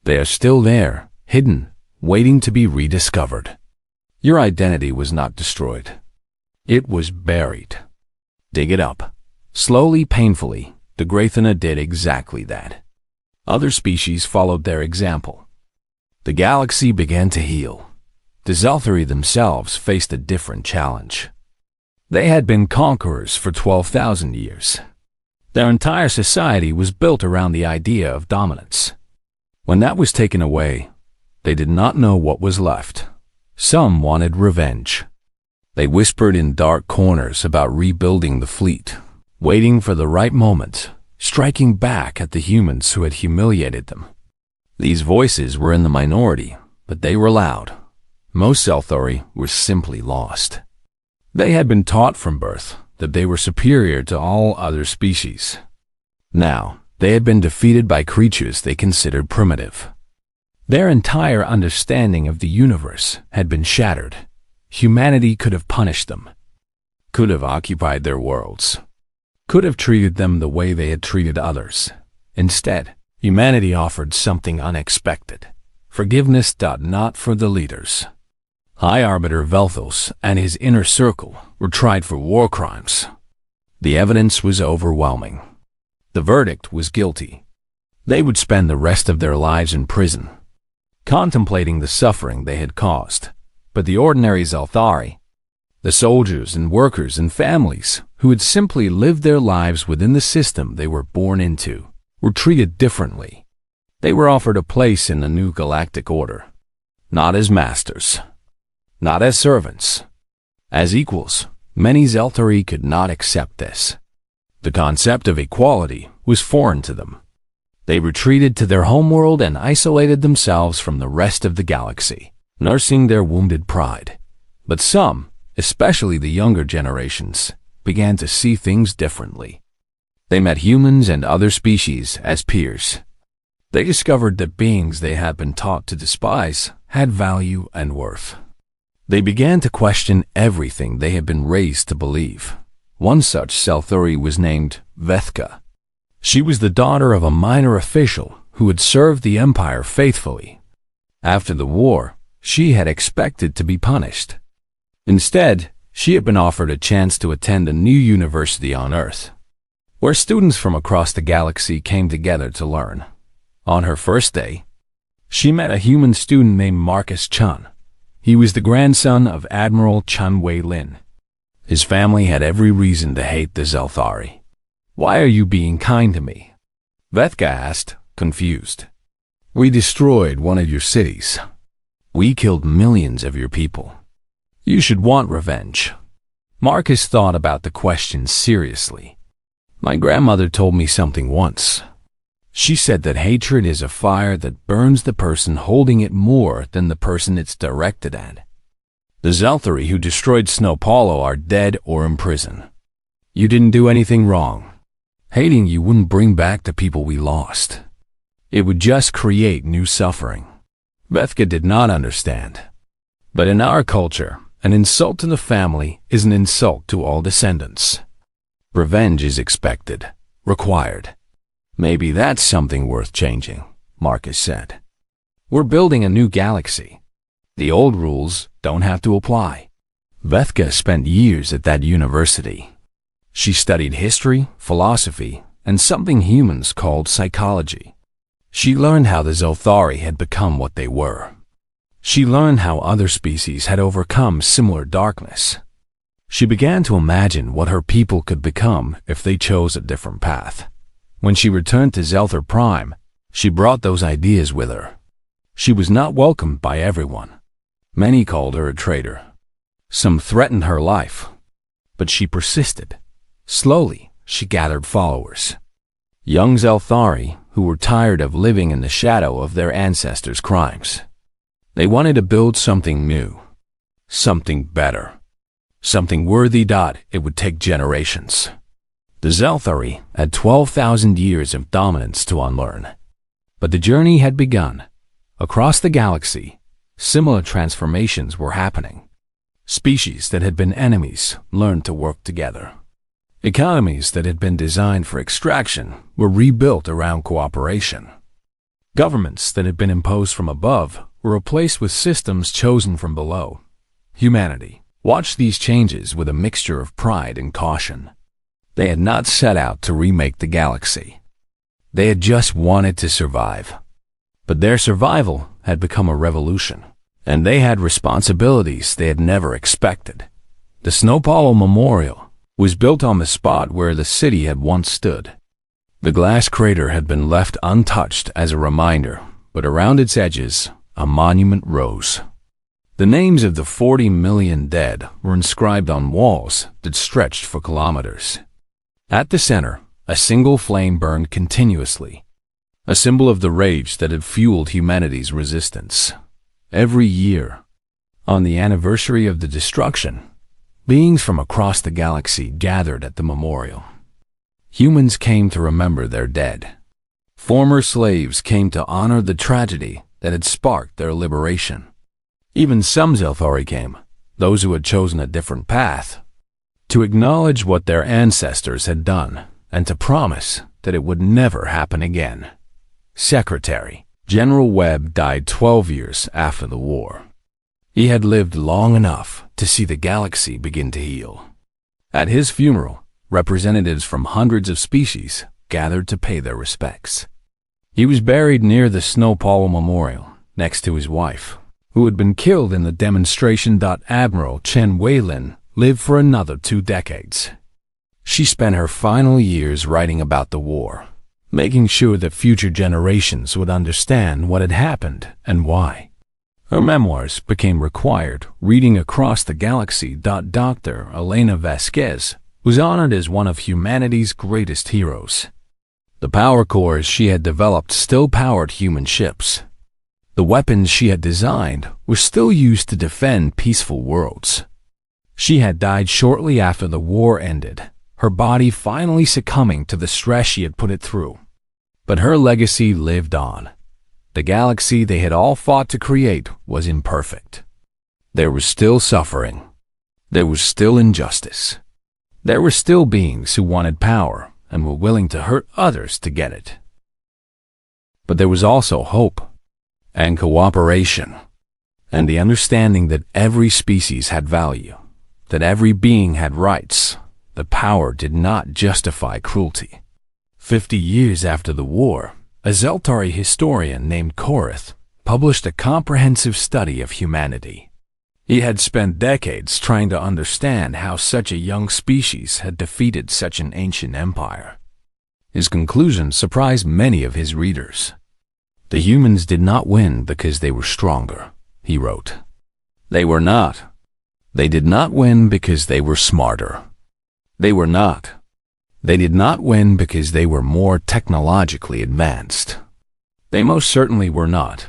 They are still there, hidden, waiting to be rediscovered. Your identity was not destroyed. It was buried. Dig it up. Slowly, painfully, the Grathana did exactly that. Other species followed their example. The galaxy began to heal. The Zelthari themselves faced a different challenge. They had been conquerors for 12,000 years. Their entire society was built around the idea of dominance. When that was taken away, they did not know what was left. Some wanted revenge. They whispered in dark corners about rebuilding the fleet, waiting for the right moment, striking back at the humans who had humiliated them. These voices were in the minority, but they were loud. Most Zelthari were simply lost. They had been taught from birth that they were superior to all other species. Now, they had been defeated by creatures they considered primitive. Their entire understanding of the universe had been shattered. Humanity could have punished them, could have occupied their worlds, could have treated them the way they had treated others. Instead, humanity offered something unexpected. Forgiveness, not for the leaders. High Arbiter Velthos and his inner circle were tried for war crimes. The evidence was overwhelming. The verdict was guilty. They would spend the rest of their lives in prison, contemplating the suffering they had caused. But the ordinary Zelthari, the soldiers and workers and families who had simply lived their lives within the system they were born into, were treated differently. They were offered a place in the new galactic order, not as masters, not as servants, as equals. Many Zelthari could not accept this. The concept of equality was foreign to them. They retreated to their homeworld and isolated themselves from the rest of the galaxy, nursing their wounded pride. But some, especially the younger generations, began to see things differently. They met humans and other species as peers. They discovered that beings they had been taught to despise had value and worth. They began to question everything they had been raised to believe. One such Zelthari was named Vethka. She was the daughter of a minor official who had served the Empire faithfully. After the war, she had expected to be punished. Instead, she had been offered a chance to attend a new university on Earth, where students from across the galaxy came together to learn. On her first day, she met a human student named Marcus Chun. He was the grandson of Admiral Chun Wei-Lin. His family had every reason to hate the Zelthari. "Why are you being kind to me?" Vethka asked, confused. "We destroyed one of your cities. We killed millions of your people. You should want revenge." Marcus thought about the question seriously. "My grandmother told me something once. She said that hatred is a fire that burns the person holding it more than the person it's directed at. The Zelthari who destroyed Snow Paulo are dead or in prison. You didn't do anything wrong. Hating you wouldn't bring back the people we lost. It would just create new suffering." Vethka did not understand. But in our culture, an insult to the family is an insult to all descendants. Revenge is expected, required. "Maybe that's something worth changing," Marcus said. "We're building a new galaxy. The old rules don't have to apply." Vethka spent years at that university. She studied history, philosophy, and something humans called psychology. She learned how the Zelthari had become what they were. She learned how other species had overcome similar darkness. She began to imagine what her people could become if they chose a different path. When she returned to Zelthar Prime, she brought those ideas with her. She was not welcomed by everyone. Many called her a traitor. Some threatened her life. But she persisted. Slowly, she gathered followers. Young Zelthari who were tired of living in the shadow of their ancestors' crimes. They wanted to build something new, something better, something worthy. It would take generations. The Zelthari had 12,000 years of dominance to unlearn. But the journey had begun. Across the galaxy, Similar transformations were happening. Species that had been enemies learned to work together. Economies that had been designed for extraction were rebuilt around cooperation. Governments that had been imposed from above were replaced with systems chosen from below. Humanity watched these changes with a mixture of pride and caution. They had not set out to remake the galaxy. They had just wanted to survive. But their survival had become a revolution, and they had responsibilities they had never expected. The Snowpollo Memorial was built on the spot where the city had once stood. The glass crater had been left untouched as a reminder, but around its edges, a monument rose. The names of the 40 million dead were inscribed on walls that stretched for kilometers. At the center, a single flame burned continuously, a symbol of the rage that had fueled humanity's resistance. Every year, on the anniversary of the destruction, beings from across the galaxy gathered at the memorial. Humans came to remember their dead. Former slaves came to honor the tragedy that had sparked their liberation. Even some Zelthari came, those who had chosen a different path, to acknowledge what their ancestors had done and to promise that it would never happen again. Secretary General Webb died 12 years after the war. He had lived long enough to see the galaxy begin to heal. At his funeral, representatives from hundreds of species gathered to pay their respects. He was buried near the Snowpollo Memorial, next to his wife, who had been killed in the demonstration. Admiral Chen Weilin lived for another 2 decades. She spent her final years writing about the war, making sure that future generations would understand what had happened and why. Her memoirs became required reading across the galaxy. Dr. Elena Vasquez was honored as one of humanity's greatest heroes. The power cores she had developed still powered human ships. The weapons she had designed were still used to defend peaceful worlds. She had died shortly after the war ended, her body finally succumbing to the stress she had put it through. But her legacy lived on. The galaxy they had all fought to create was imperfect. There was still suffering. There was still injustice. There were still beings who wanted power and were willing to hurt others to get it. But there was also hope and cooperation, and the understanding that every species had value, that every being had rights. The power did not justify cruelty. 50 years after the war, a Zeltari historian named Korath published a comprehensive study of humanity. He had spent decades trying to understand how such a young species had defeated such an ancient empire. His conclusion surprised many of his readers. The humans did not win because they were stronger, he wrote. They were not. They did not win because they were smarter. They were not. They did not win because they were more technologically advanced. They most certainly were not.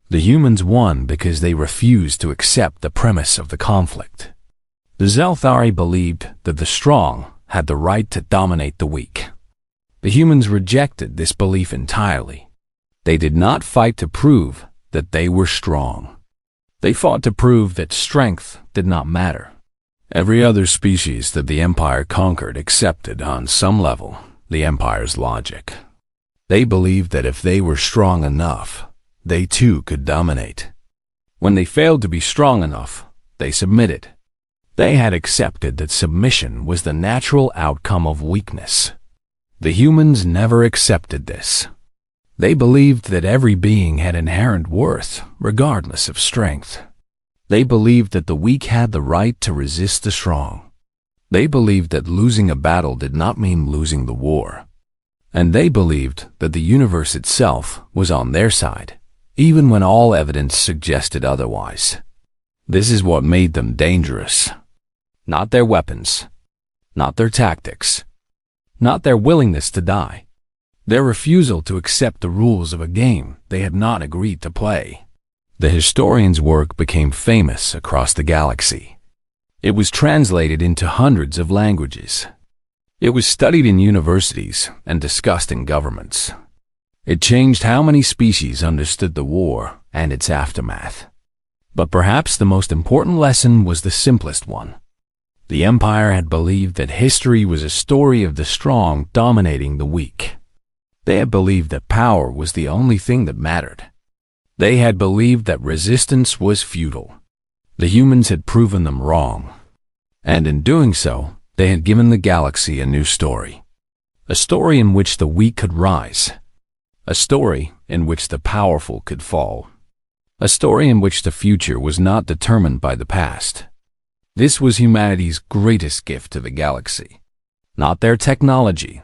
The humans won because they refused to accept the premise of the conflict. The Zelthari believed that the strong had the right to dominate the weak. The humans rejected this belief entirely. They did not fight to prove that they were strong. They fought to prove that strength did not matter. Every other species that the Empire conquered accepted on some level the Empire's logic. They believed that if they were strong enough, they too could dominate. When they failed to be strong enough, they submitted. They had accepted that submission was the natural outcome of weakness. The humans never accepted this. They believed that every being had inherent worth, regardless of strength. They believed that the weak had the right to resist the strong. They believed that losing a battle did not mean losing the war. And they believed that the universe itself was on their side, even when all evidence suggested otherwise. This is what made them dangerous. Not their weapons, not their tactics, not their willingness to die. Their refusal to accept the rules of a game they had not agreed to play. The historian's work became famous across the galaxy. It was translated into hundreds of languages. It was studied in universities and discussed in governments. It changed how many species understood the war and its aftermath. But perhaps the most important lesson was the simplest one. The Empire had believed that history was a story of the strong dominating the weak. They had believed that power was the only thing that mattered. They had believed that resistance was futile. The humans had proven them wrong. And in doing so, they had given the galaxy a new story. A story in which the weak could rise. A story in which the powerful could fall. A story in which the future was not determined by the past. This was humanity's greatest gift to the galaxy. Not their technology,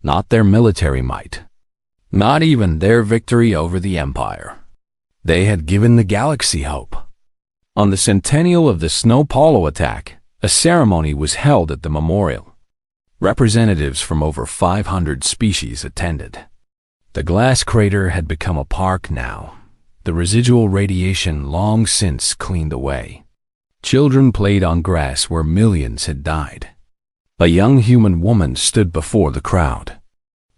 not their military might, not even their victory over the Empire. They had given the galaxy hope. On the centennial of the Snow Paulo attack, a ceremony was held at the memorial. Representatives from over 500 species attended. The glass crater had become a park now, the residual radiation long since cleaned away. Children played on grass where millions had died. A young human woman stood before the crowd.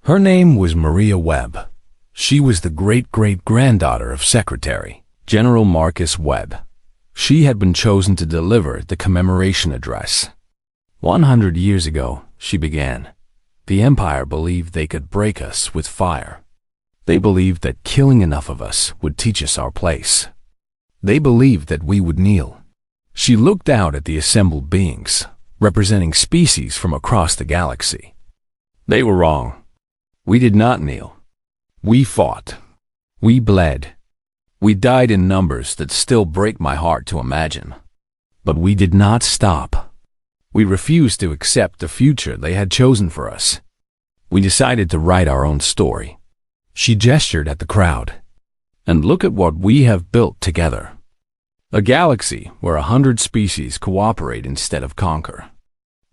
Her name was Maria Webb. She was the great-great-granddaughter of Secretary General Marcus Webb. She had been chosen to deliver the commemoration address. 100 years ago, she began, the Empire believed they could break us with fire. They believed that killing enough of us would teach us our place. They believed that we would kneel. She looked out at the assembled beings, representing species from across the galaxy. They were wrong. We did not kneel. We fought. We bled. We died in numbers that still break my heart to imagine. But we did not stop. We refused to accept the future they had chosen for us. We decided to write our own story. She gestured at the crowd. And look at what we have built together. A galaxy where 100 species cooperate instead of conquer.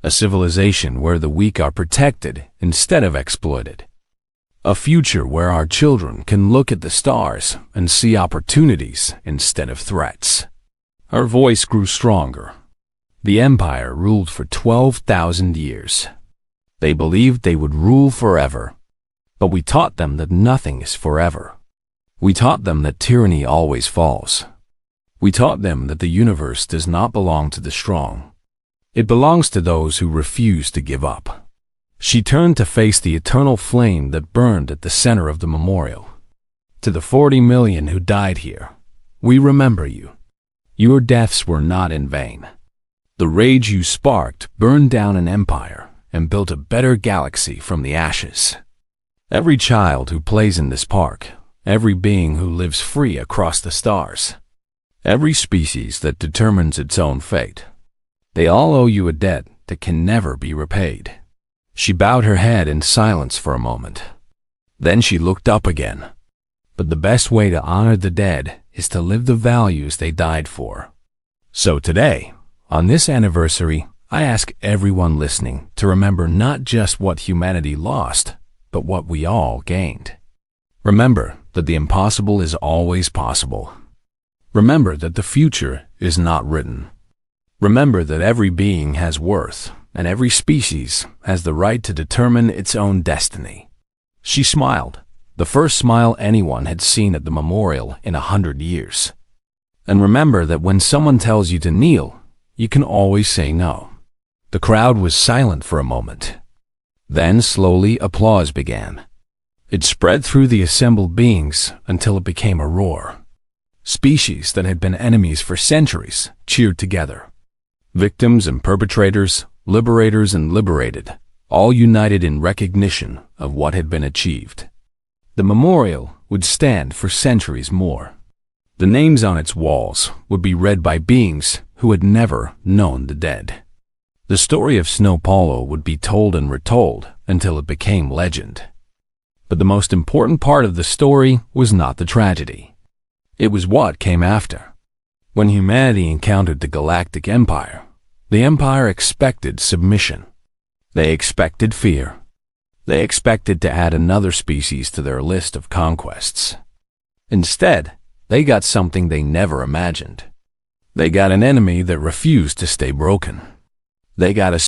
A civilization where the weak are protected instead of exploited. A future where our children can look at the stars and see opportunities instead of threats. Her voice grew stronger. The Empire ruled for 12,000 years. They believed they would rule forever. But we taught them that nothing is forever. We taught them that tyranny always falls. We taught them that the universe does not belong to the strong. It belongs to those who refuse to give up. She turned to face the eternal flame that burned at the center of the memorial. To the 40 million who died here, we remember you. Your deaths were not in vain. The rage you sparked burned down an empire and built a better galaxy from the ashes. Every child who plays in this park, every being who lives free across the stars, every species that determines its own fate, they all owe you a debt that can never be repaid. She bowed her head in silence for a moment. Then she looked up again. But the best way to honor the dead is to live the values they died for. So today, on this anniversary, I ask everyone listening to remember not just what humanity lost, but what we all gained. Remember that the impossible is always possible. Remember that the future is not written. Remember that every being has worth, and every species has the right to determine its own destiny. She smiled, the first smile anyone had seen at the memorial in 100 years. And remember that when someone tells you to kneel, you can always say no. The crowd was silent for a moment. Then slowly applause began. It spread through the assembled beings until it became a roar. Species that had been enemies for centuries cheered together. Victims and perpetrators, liberators and liberated, all united in recognition of what had been achieved. The memorial would stand for centuries more. The names on its walls would be read by beings who had never known the dead. The story of Snow Paulo would be told and retold until it became legend. But the most important part of the story was not the tragedy. It was what came after. When humanity encountered the Galactic Empire, the Empire expected submission. They expected fear. They expected to add another species to their list of conquests. Instead, they got something they never imagined. They got an enemy that refused to stay broken. They got a